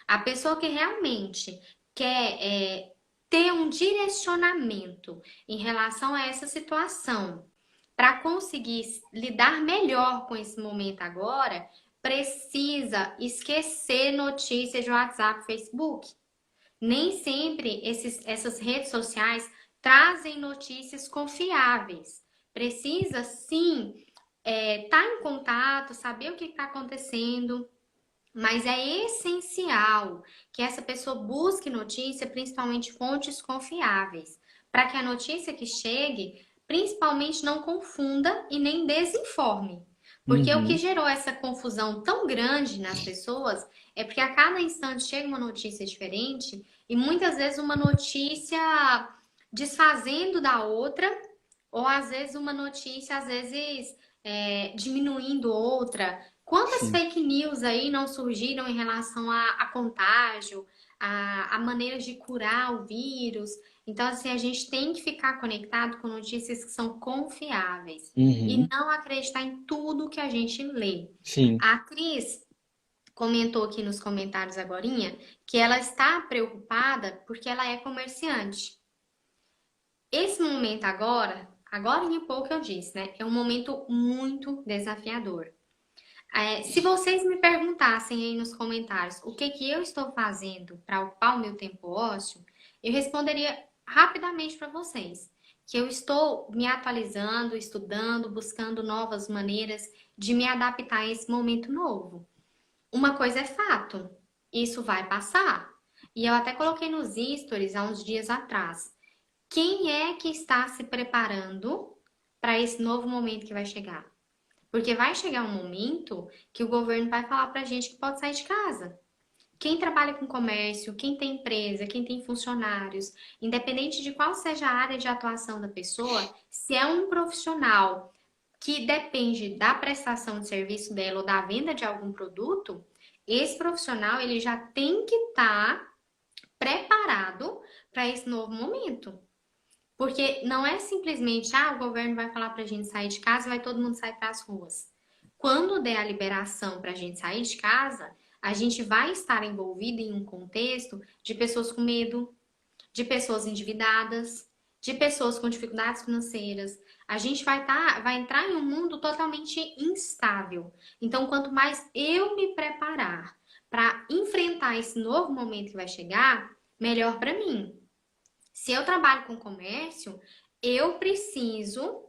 A pessoa que realmente quer ter um direcionamento em relação a essa situação, para conseguir lidar melhor com esse momento agora, precisa esquecer notícias de WhatsApp, Facebook. Nem sempre essas redes sociais trazem notícias confiáveis. Precisa sim estar em contato, saber o que está acontecendo. Mas é essencial que essa pessoa busque notícia, principalmente fontes confiáveis, para que a notícia que chegue, principalmente não confunda e nem desinforme. Porque o que Uhum, gerou essa confusão tão grande nas pessoas é porque a cada instante chega uma notícia diferente e muitas vezes uma notícia desfazendo da outra, ou às vezes uma notícia, às vezes diminuindo outra. Quantas sim. fake news aí não surgiram em relação a contágio, a maneiras de curar o vírus? Então, assim, a gente tem que ficar conectado com notícias que são confiáveis e Uhum, não acreditar em tudo que a gente lê. sim. A Cris comentou aqui nos comentários agorinha que ela está preocupada porque ela é comerciante. Esse momento agora em pouco eu disse, né? É um momento muito desafiador. Se vocês me perguntassem aí nos comentários o que que eu estou fazendo para ocupar o meu tempo ósseo, eu responderia rapidamente para vocês que eu estou me atualizando, estudando, buscando novas maneiras de me adaptar a esse momento novo. Uma coisa é fato, isso vai passar. E eu até coloquei nos stories há uns dias atrás. Quem é que está se preparando para esse novo momento que vai chegar? Porque vai chegar um momento que o governo vai falar para a gente que pode sair de casa. Quem trabalha com comércio, quem tem empresa, quem tem funcionários, independente de qual seja a área de atuação da pessoa, se é um profissional que depende da prestação de serviço dela ou da venda de algum produto, esse profissional ele já tem que estar preparado para esse novo momento. Porque não é simplesmente, o governo vai falar para a gente sair de casa e vai todo mundo sair para as ruas. Quando der a liberação para a gente sair de casa, a gente vai estar envolvido em um contexto de pessoas com medo, de pessoas endividadas, de pessoas com dificuldades financeiras. A gente vai entrar em um mundo totalmente instável. Então, quanto mais eu me preparar para enfrentar esse novo momento que vai chegar, melhor para mim. Se eu trabalho com comércio, eu preciso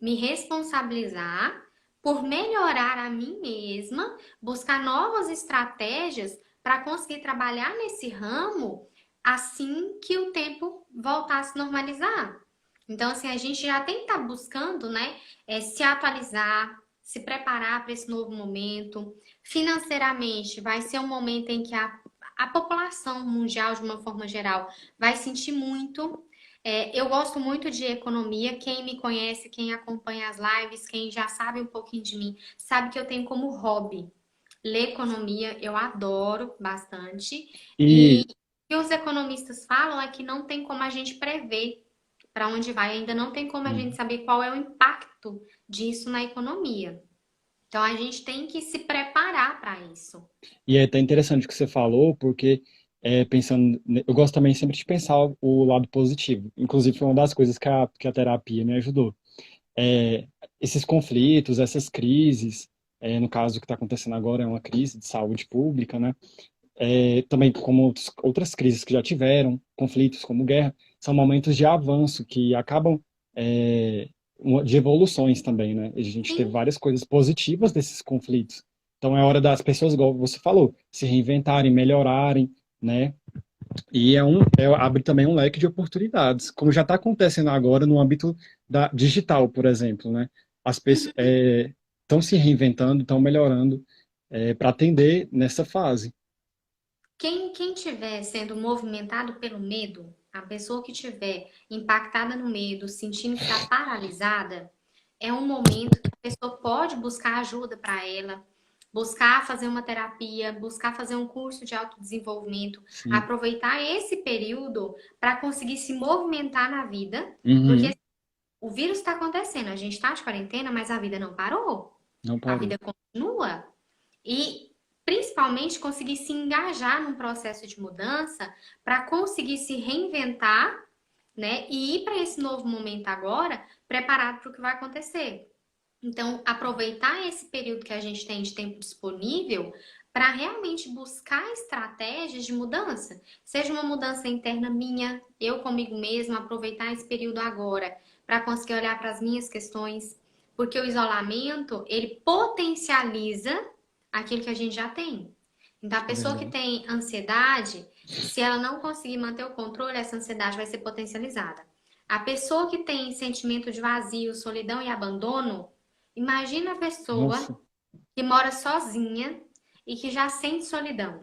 me responsabilizar por melhorar a mim mesma, buscar novas estratégias para conseguir trabalhar nesse ramo assim que o tempo voltar a se normalizar. Então, assim, a gente já tem que estar buscando, né, se atualizar, se preparar para esse novo momento. Financeiramente, vai ser um momento em que a população mundial, de uma forma geral, vai sentir muito. Eu gosto muito de economia. Quem me conhece, quem acompanha as lives, quem já sabe um pouquinho de mim, sabe que eu tenho como hobby ler economia. Eu adoro bastante. E E, o que os economistas falam é que não tem como a gente prever para onde vai, ainda não tem como a gente saber qual é o impacto disso na economia. Então a gente tem que se preparar para isso. e é até interessante o que você falou, porque pensando, eu gosto também sempre de pensar o lado positivo. Inclusive, foi uma das coisas que a terapia me ajudou. É, esses conflitos, essas crises, no caso o que está acontecendo agora é uma crise de saúde pública, né? Também como outras crises que já tiveram, conflitos como guerra, são momentos de avanço que acabam de evoluções também, né? A gente teve Sim, várias coisas positivas desses conflitos. Então é hora das pessoas, igual você falou, se reinventarem, melhorarem, né? E abre também um leque de oportunidades, como já está acontecendo agora no âmbito digital, por exemplo, né? As pessoas estão se reinventando, estão melhorando para atender nessa fase. quem tiver sendo movimentado pelo medo, a pessoa que tiver impactada no medo, sentindo que está paralisada, é um momento que a pessoa pode buscar ajuda para ela, buscar fazer uma terapia, buscar fazer um curso de autodesenvolvimento, Sim. aproveitar esse período para conseguir se movimentar na vida, porque Uhum. o vírus está acontecendo, a gente está de quarentena, mas a vida não parou, Não a parou. vida continua. E principalmente conseguir se engajar num processo de mudança para conseguir se reinventar, né? E ir para esse novo momento agora preparado para o que vai acontecer. Então, aproveitar esse período que a gente tem de tempo disponível para realmente buscar estratégias de mudança. Seja uma mudança interna minha, eu comigo mesma, aproveitar esse período agora para conseguir olhar para as minhas questões, porque o isolamento, ele potencializa aquilo que a gente já tem. Então, a É pessoa que verdade. tem ansiedade, se ela não conseguir manter o controle, essa ansiedade vai ser potencializada. A pessoa que tem sentimento de vazio, solidão e abandono, imagina a pessoa Nossa, que mora sozinha e que já sente solidão.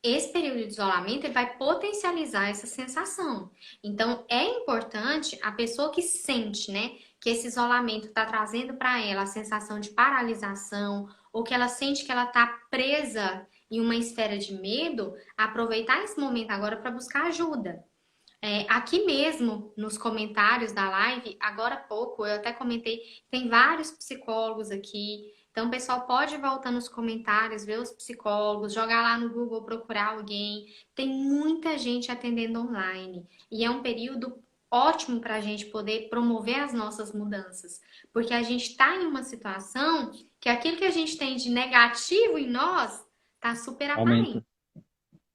Esse período de isolamento ele vai potencializar essa sensação. Então, é importante a pessoa que sente, né, que esse isolamento está trazendo para ela a sensação de paralisação, ou que ela sente que ela está presa em uma esfera de medo, aproveitar esse momento agora para buscar ajuda. Aqui mesmo, nos comentários da live, agora há pouco, eu até comentei, tem vários psicólogos aqui. Então, o pessoal pode voltar nos comentários, ver os psicólogos, jogar lá no Google, procurar alguém. Tem muita gente atendendo online. E é um período ótimo para a gente poder promover as nossas mudanças. Porque a gente está em uma situação que aquilo que a gente tem de negativo em nós está super aumenta. aparente,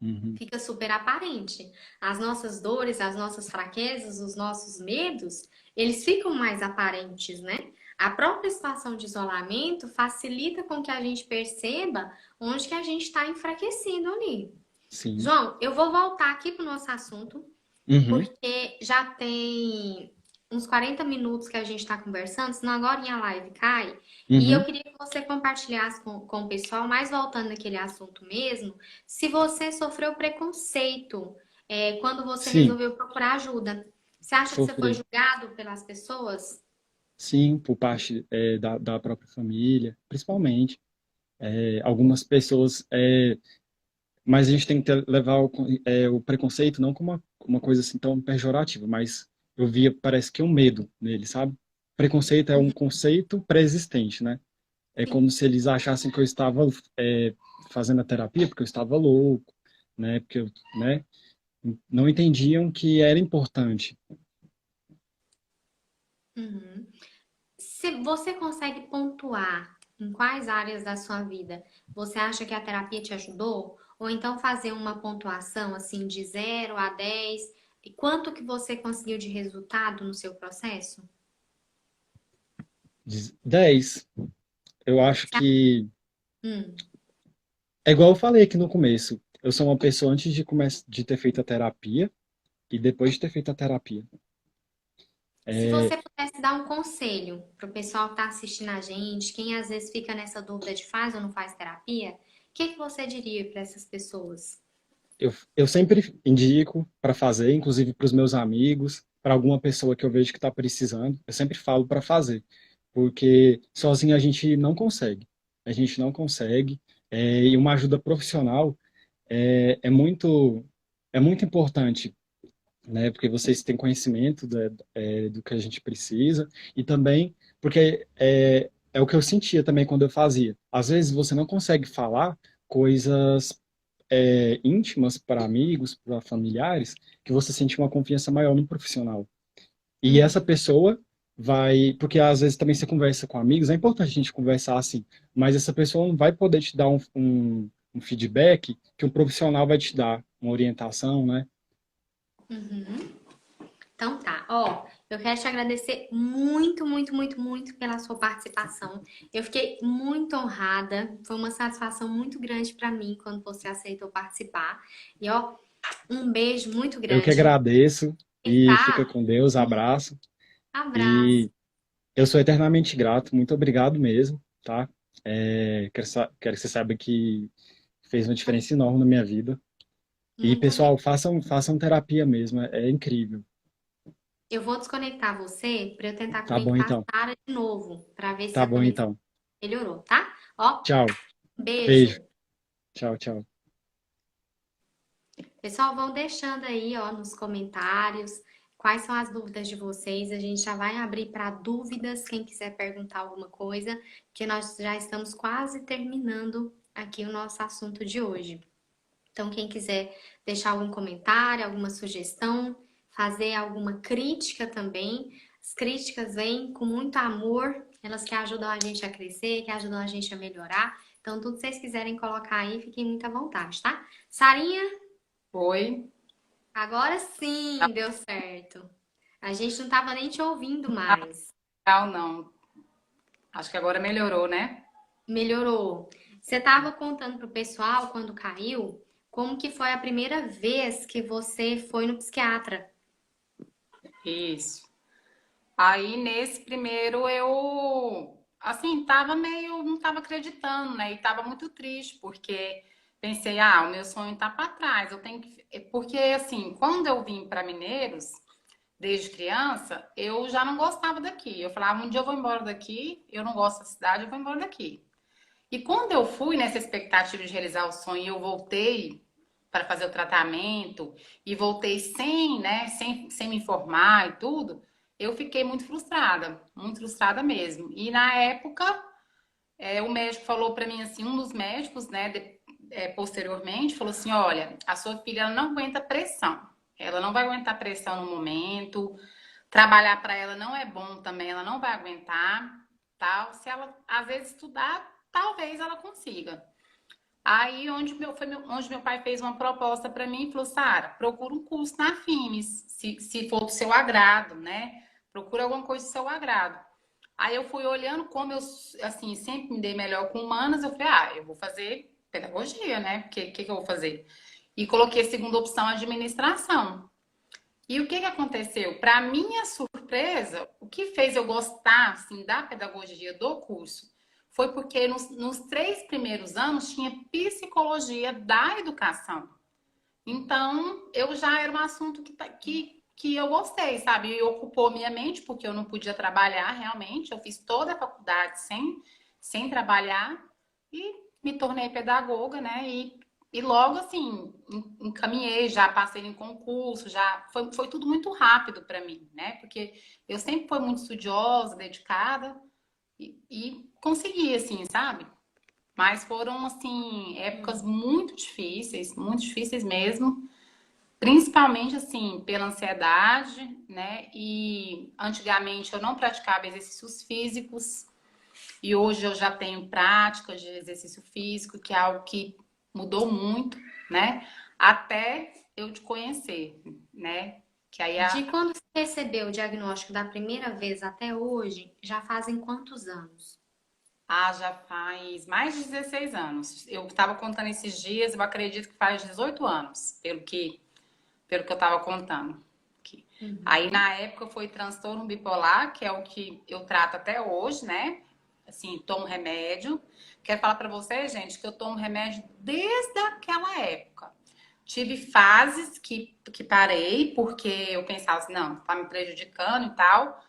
Uhum. fica super aparente. As nossas dores, as nossas fraquezas, os nossos medos, eles ficam mais aparentes, né? A própria situação de isolamento facilita com que a gente perceba onde que a gente está enfraquecendo ali. Sim. João, eu vou voltar aqui para o nosso assunto, Uhum. porque já tem uns 40 minutos que a gente está conversando, senão agora a live cai. E eu Uhum. queria que você compartilhasse com o pessoal, mais voltando naquele assunto mesmo, se você sofreu preconceito, quando você Sim, resolveu procurar ajuda. Você acha que você foi sofri. julgado pelas pessoas? Sim, por parte da própria família, principalmente. Algumas pessoas, mas a gente tem que levar o preconceito não como uma coisa assim tão pejorativa, mas eu via, parece que um medo nele, sabe? Preconceito é um conceito pré-existente, né? É Sim. como se eles achassem que eu estava fazendo a terapia porque eu estava louco, né? Porque eu, né? Não entendiam que era importante. Uhum. Se você consegue pontuar em quais áreas da sua vida você acha que a terapia te ajudou? Ou então fazer uma pontuação assim de 0 a 10, e quanto que você conseguiu de resultado no seu processo? 10, eu acho Você acha- que Hum. é igual eu falei aqui no começo. Eu sou uma pessoa antes de ter feito a terapia e depois de ter feito a terapia. Se É, você pudesse dar um conselho para o pessoal que está assistindo a gente, quem às vezes fica nessa dúvida de faz ou não faz terapia, o que que você diria para essas pessoas? eu sempre indico para fazer, inclusive para os meus amigos, para alguma pessoa que eu vejo que está precisando, eu sempre falo para fazer, porque sozinho a gente não consegue. A gente não consegue. E uma ajuda profissional é muito importante, né? Porque vocês têm conhecimento do que a gente precisa e também porque é o que eu sentia também quando eu fazia. Às vezes você não consegue falar coisas íntimas para amigos, para familiares, que você sente uma confiança maior no profissional. E essa Uhum. pessoa vai, porque às vezes também você conversa com amigos, é importante a gente conversar assim, mas essa pessoa não vai poder te dar um feedback que um profissional vai te dar, uma orientação, né? Uhum. Então tá, ó, eu quero te agradecer muito, muito, muito, muito pela sua participação. Eu fiquei muito honrada, foi uma satisfação muito grande pra mim quando você aceitou participar. E ó, um beijo muito Eu que grande. agradeço E e fica tá, com Deus, abraço. abraço. E eu sou eternamente grato, muito obrigado mesmo, tá? Quero que você saiba que fez uma diferença enorme na minha vida. E, Muito pessoal, obrigada. façam terapia mesmo, é incrível. Eu vou desconectar você para eu tentar Tá bom conectar então, a Sara de novo, para ver se tá a bom conexão então. melhorou, tá? Ó, Tchau, beijo, beijo. tchau, tchau. Pessoal, vão deixando aí, ó, nos comentários quais são as dúvidas de vocês. A gente já vai abrir para dúvidas, quem quiser perguntar alguma coisa, que nós já estamos quase terminando aqui o nosso assunto de hoje. Então, quem quiser deixar algum comentário, alguma sugestão, fazer alguma crítica também, as críticas vêm com muito amor, elas que ajudam a gente a crescer, que ajudam a gente a melhorar. Então, tudo que vocês quiserem colocar aí, fiquem muito à vontade, tá? Sarinha, Oi. agora sim deu certo. A gente não tava nem te ouvindo Ah, mais. legal, não. Acho que agora melhorou, né? Melhorou. Você estava contando pro pessoal quando caiu, como que foi a primeira vez que você foi no psiquiatra? Isso. Aí nesse primeiro eu, assim, tava meio, não tava acreditando, né? E tava muito triste, porque pensei, o meu sonho tá para trás, eu tenho que. Porque, assim, quando eu vim para Mineiros, desde criança, eu já não gostava daqui. Eu falava, um dia eu vou embora daqui, eu não gosto da cidade, eu vou embora daqui. E quando eu fui nessa expectativa de realizar o sonho, eu voltei para fazer o tratamento e voltei sem, né, sem me informar e tudo, eu fiquei muito frustrada mesmo. E na época, o médico falou para mim assim, um dos médicos, né, posteriormente, falou assim, olha, a sua filha ela não aguenta pressão. Ela não vai aguentar pressão no momento. Trabalhar para ela não é bom também, ela não vai aguentar, tal. Se ela às vezes estudar, talvez ela consiga. Aí onde meu pai fez uma proposta para mim e falou, Sara, procura um curso na Fimes, se for do seu agrado, né? Procura alguma coisa do seu agrado. Aí eu fui olhando como eu, assim, sempre me dei melhor com humanas, eu falei, eu vou fazer pedagogia, né? Porque o que eu vou fazer? E coloquei a segunda opção, administração. E o que que aconteceu? Para minha surpresa, o que fez eu gostar assim, da pedagogia do curso foi porque nos 3 primeiros anos tinha psicologia da educação. Então, eu já era um assunto que eu gostei, sabe? E ocupou minha mente, porque eu não podia trabalhar realmente. Eu fiz toda a faculdade sem trabalhar e me tornei pedagoga, né? E logo assim, encaminhei, já passei em concurso, já foi tudo muito rápido para mim, né? Porque eu sempre fui muito estudiosa, dedicada e consegui, assim, sabe? Mas foram, assim, épocas muito difíceis mesmo. Principalmente, assim, pela ansiedade, né? E antigamente eu não praticava exercícios físicos. E hoje eu já tenho prática de exercício físico, que é algo que mudou muito, né? Até eu te conhecer, né? Que aí De quando você recebeu o diagnóstico da primeira vez até hoje, já fazem quantos anos? já faz mais de 16 anos. Eu estava contando esses dias, eu acredito que faz 18 anos, pelo que eu estava contando. Aí Uhum. na época foi transtorno bipolar, que é o que eu trato até hoje, né? Assim, tomo remédio. Quero falar para você, gente, que eu tomo remédio desde aquela época. Tive fases que parei, porque eu pensava assim, não, tá me prejudicando e tal.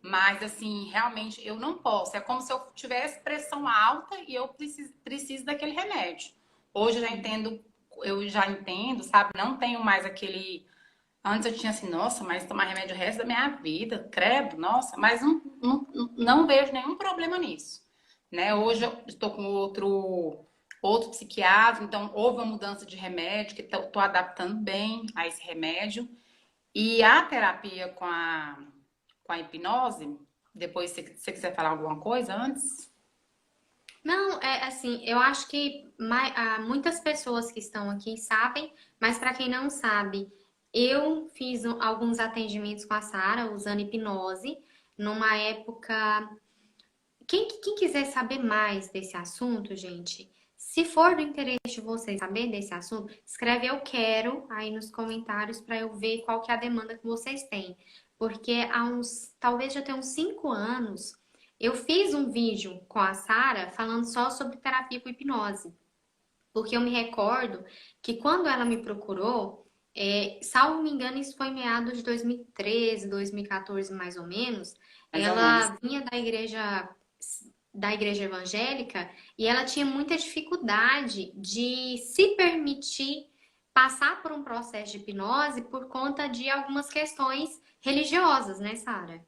Mas, assim, realmente eu não posso. É como se eu tivesse pressão alta e eu preciso daquele remédio. Hoje eu já entendo, sabe? Não tenho mais aquele. Antes eu tinha assim, nossa, mas tomar remédio o resto da minha vida, credo, nossa, mas não vejo nenhum problema nisso, né? Hoje eu estou com outro psiquiatra, então houve uma mudança de remédio, que estou adaptando bem a esse remédio. E a terapia com a hipnose, depois se você quiser falar alguma coisa antes. Não, é assim, eu acho que muitas pessoas que estão aqui sabem, mas para quem não sabe, eu fiz alguns atendimentos com a Sara usando hipnose numa época. Quem quiser saber mais desse assunto, gente, se for do interesse de vocês saber desse assunto, escreve eu quero aí nos comentários para eu ver qual que é a demanda que vocês têm. Porque talvez já tenha uns 5 anos, eu fiz um vídeo com a Sara falando só sobre terapia com hipnose. Porque eu me recordo que quando ela me procurou, salvo me engano, isso foi em meados de 2013, 2014, mais ou menos. Mais ou menos. Ela vinha da igreja evangélica e ela tinha muita dificuldade de se permitir passar por um processo de hipnose por conta de algumas questões religiosas, né, Sara?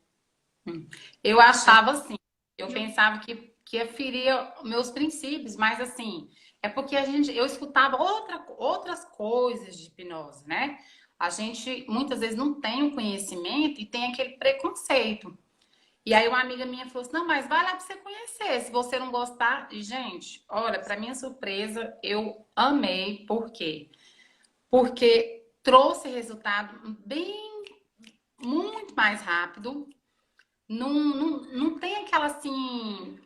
Eu achava assim, eu pensava que ia ferir meus princípios, mas assim, é porque eu escutava outras coisas de hipnose, né? A gente muitas vezes não tem o conhecimento e tem aquele preconceito. E aí uma amiga minha falou assim, não, mas vai lá para você conhecer, se você não gostar. E, gente, olha, para minha surpresa, eu amei, por quê? Porque trouxe resultado bem, muito mais rápido, não tem aquela assim.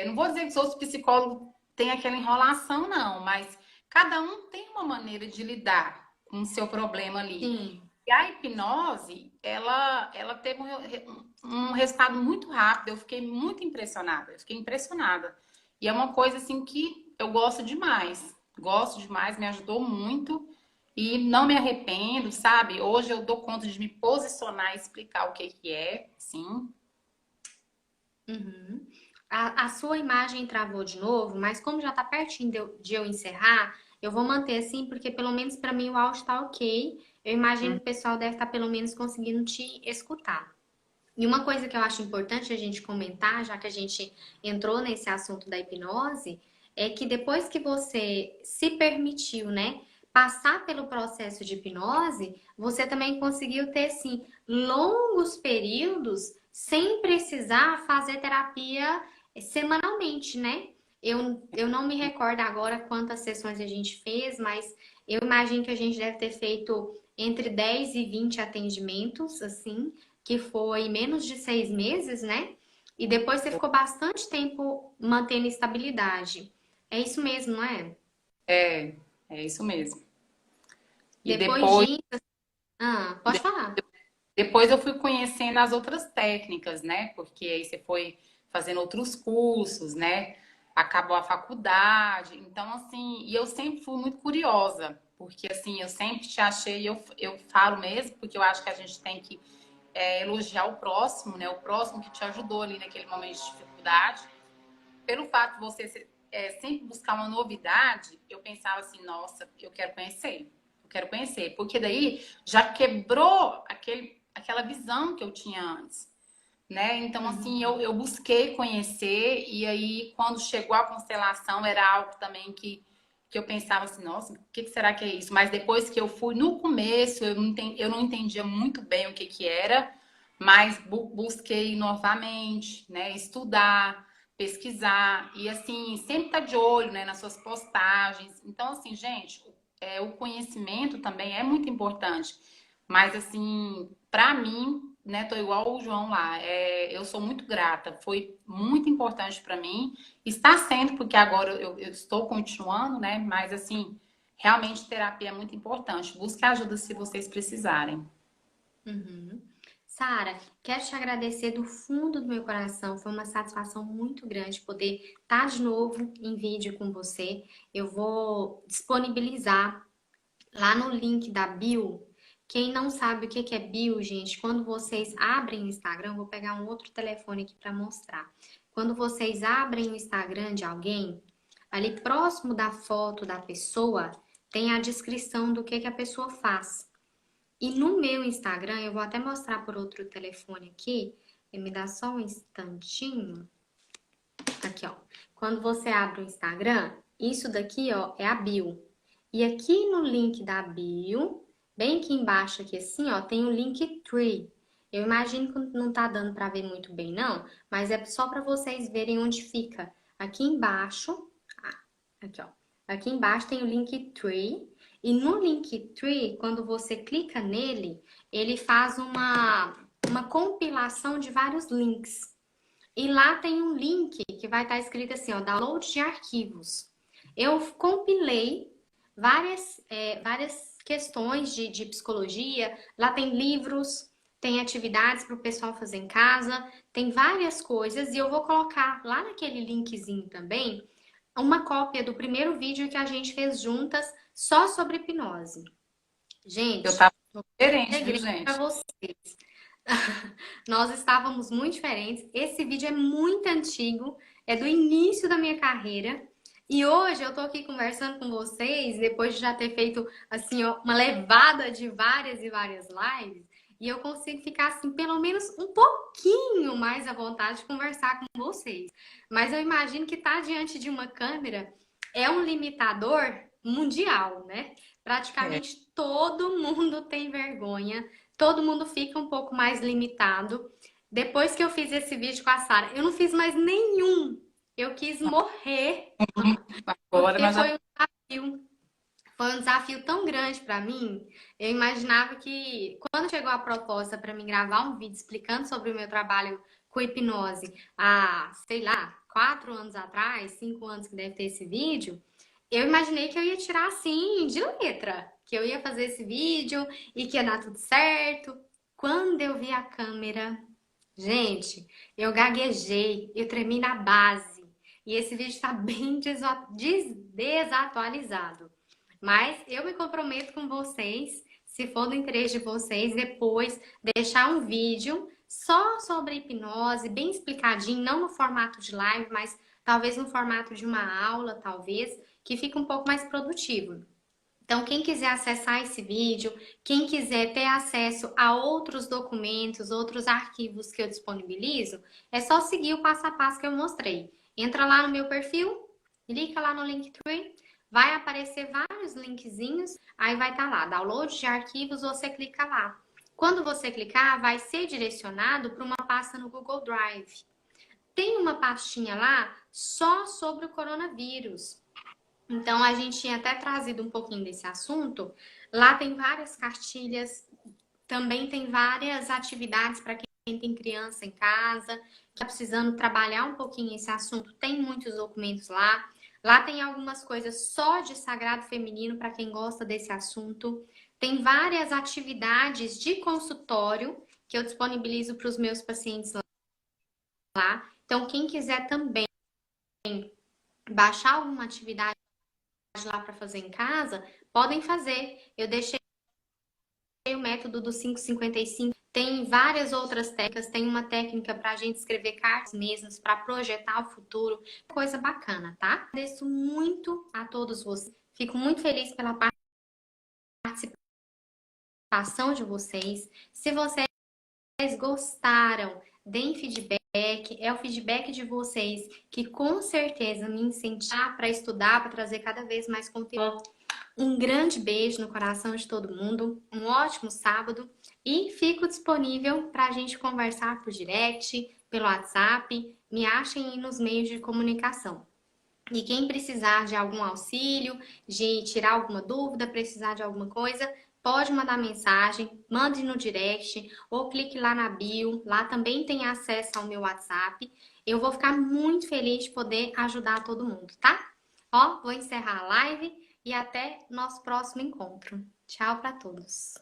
Não vou dizer que os outros psicólogos tem aquela enrolação, não, mas cada um tem uma maneira de lidar com o seu problema ali. Sim. E a hipnose, ela teve um resultado muito rápido. Eu fiquei muito impressionada. Eu fiquei impressionada. E é uma coisa assim que eu gosto demais. Gosto demais, me ajudou muito. E não me arrependo, sabe? Hoje eu dou conta de me posicionar e explicar o que que é, sim. Uhum. A sua imagem travou de novo, mas como já tá pertinho de eu encerrar, eu vou manter assim, porque pelo menos para mim o áudio tá ok. Eu imagino que o pessoal deve estar pelo menos conseguindo te escutar. E uma coisa que eu acho importante a gente comentar, já que a gente entrou nesse assunto da hipnose, é que depois que você se permitiu, né, passar pelo processo de hipnose, você também conseguiu ter, assim, longos períodos sem precisar fazer terapia semanalmente, né? Eu não me recordo agora quantas sessões a gente fez, mas eu imagino que a gente deve ter feito entre 10 e 20 atendimentos, assim, que foi menos de 6 meses, né? E depois você ficou bastante tempo mantendo estabilidade. É isso mesmo, não é? É, é isso mesmo. E Depois disso. Ah, pode falar. depois eu fui conhecendo as outras técnicas, né? Porque aí você foi fazendo outros cursos, né? Acabou a faculdade. Então, assim, e eu sempre fui muito curiosa, porque assim, eu sempre te achei, eu falo mesmo, porque eu acho que a gente tem que elogiar o próximo, né? O próximo que te ajudou ali naquele momento de dificuldade. Pelo fato de você sempre buscar uma novidade, eu pensava assim, nossa, eu quero conhecer. Eu quero conhecer. Porque daí já quebrou aquela visão que eu tinha antes. Né? Então, assim, Uhum. eu busquei conhecer, e aí, quando chegou a constelação, era algo também que eu pensava assim, nossa, o que será que é isso? Mas depois que eu fui, no começo, eu não entendia muito bem o que era, mas busquei novamente, né? Estudar, pesquisar, e assim, sempre estar de olho, né, nas suas postagens. Então, assim, gente, o conhecimento também é muito importante. Mas, assim, para mim, né, tô igual o João lá. Eu sou muito grata. Foi muito importante para mim. Está sendo, porque agora eu estou continuando, né? Mas, assim, realmente terapia é muito importante. Busque ajuda se vocês precisarem. Uhum. Sara, quero te agradecer do fundo do meu coração. Foi uma satisfação muito grande poder estar de novo em vídeo com você. Eu vou disponibilizar lá no link da bio. Quem não sabe o que é bio, gente, quando vocês abrem o Instagram, vou pegar um outro telefone aqui para mostrar. Quando vocês abrem o Instagram de alguém, ali próximo da foto da pessoa, tem a descrição do que a pessoa faz. E no meu Instagram, eu vou até mostrar por outro telefone aqui, me dá só um instantinho. Aqui, ó. Quando você abre o Instagram, isso daqui, ó, é a bio. E aqui no link da bio, bem aqui embaixo, aqui assim, ó, tem o Linktree. Eu imagino que não tá dando para ver muito bem, não, mas é só para vocês verem onde fica. Aqui embaixo, aqui, ó. Aqui embaixo tem o Linktree. E no Linktree, quando você clica nele, ele faz uma compilação de vários links. E lá tem um link que vai estar escrito assim, ó, download de arquivos. Eu compilei várias questões de psicologia. Lá tem livros, tem atividades para o pessoal fazer em casa, tem várias coisas. E eu vou colocar lá naquele linkzinho também uma cópia do primeiro vídeo que a gente fez juntas só sobre hipnose. Eu Gente, tava diferente, viu, segredo para gente? vocês. Nós estávamos muito diferentes. Esse vídeo é muito antigo, é do início da minha carreira. E hoje eu tô aqui conversando com vocês, depois de já ter feito assim, ó, uma levada de várias e várias lives, e eu consigo ficar assim, pelo menos um pouquinho mais à vontade de conversar com vocês. Mas eu imagino que estar diante de uma câmera é um limitador mundial, né? É, Praticamente todo mundo tem vergonha, todo mundo fica um pouco mais limitado. Depois que eu fiz esse vídeo com a Sara, eu não fiz mais nenhum. Eu quis morrer, agora porque nós já. foi um desafio tão grande para mim. Eu imaginava que quando chegou a proposta para mim gravar um vídeo explicando sobre o meu trabalho com hipnose há, sei lá, 4 anos atrás, 5 anos que deve ter esse vídeo, eu imaginei que eu ia tirar assim de letra, que eu ia fazer esse vídeo e que ia dar tudo certo. Quando eu vi a câmera, gente, eu gaguejei, eu tremi na base. E esse vídeo está bem desatualizado. Mas eu me comprometo com vocês, se for do interesse de vocês, depois deixar um vídeo só sobre hipnose, bem explicadinho, não no formato de live, mas talvez no formato de uma aula, talvez, que fique um pouco mais produtivo. Então, quem quiser acessar esse vídeo, quem quiser ter acesso a outros documentos, outros arquivos que eu disponibilizo, é só seguir o passo a passo que eu mostrei. Entra lá no meu perfil, clica lá no Linktree, vai aparecer vários linkzinhos, aí vai estar lá, download de arquivos, você clica lá. Quando você clicar, vai ser direcionado para uma pasta no Google Drive. Tem uma pastinha lá só sobre o coronavírus. Então, a gente tinha até trazido um pouquinho desse assunto. Lá tem várias cartilhas, também tem várias atividades para quem tem criança em casa, que está precisando trabalhar um pouquinho esse assunto. Tem muitos documentos lá. Lá tem algumas coisas só de sagrado feminino para quem gosta desse assunto. Tem várias atividades de consultório que eu disponibilizo para os meus pacientes lá. Então, quem quiser também baixar alguma atividade lá para fazer em casa, podem fazer. Eu deixei o método do 555. Tem várias outras técnicas. Tem uma técnica para a gente escrever cartas mesmas, para projetar o futuro. Coisa bacana, tá? Agradeço muito a todos vocês. Fico muito feliz pela participação de vocês. Se vocês gostaram, deem feedback. É o feedback de vocês que com certeza me incentiva para estudar, para trazer cada vez mais conteúdo. Um grande beijo no coração de todo mundo, um ótimo sábado e fico disponível para a gente conversar por direct, pelo WhatsApp, me achem nos meios de comunicação. E quem precisar de algum auxílio, de tirar alguma dúvida, precisar de alguma coisa, pode mandar mensagem, mande no direct ou clique lá na bio, lá também tem acesso ao meu WhatsApp. Eu vou ficar muito feliz de poder ajudar todo mundo, tá? Ó, vou encerrar a live e até nosso próximo encontro. Tchau para todos.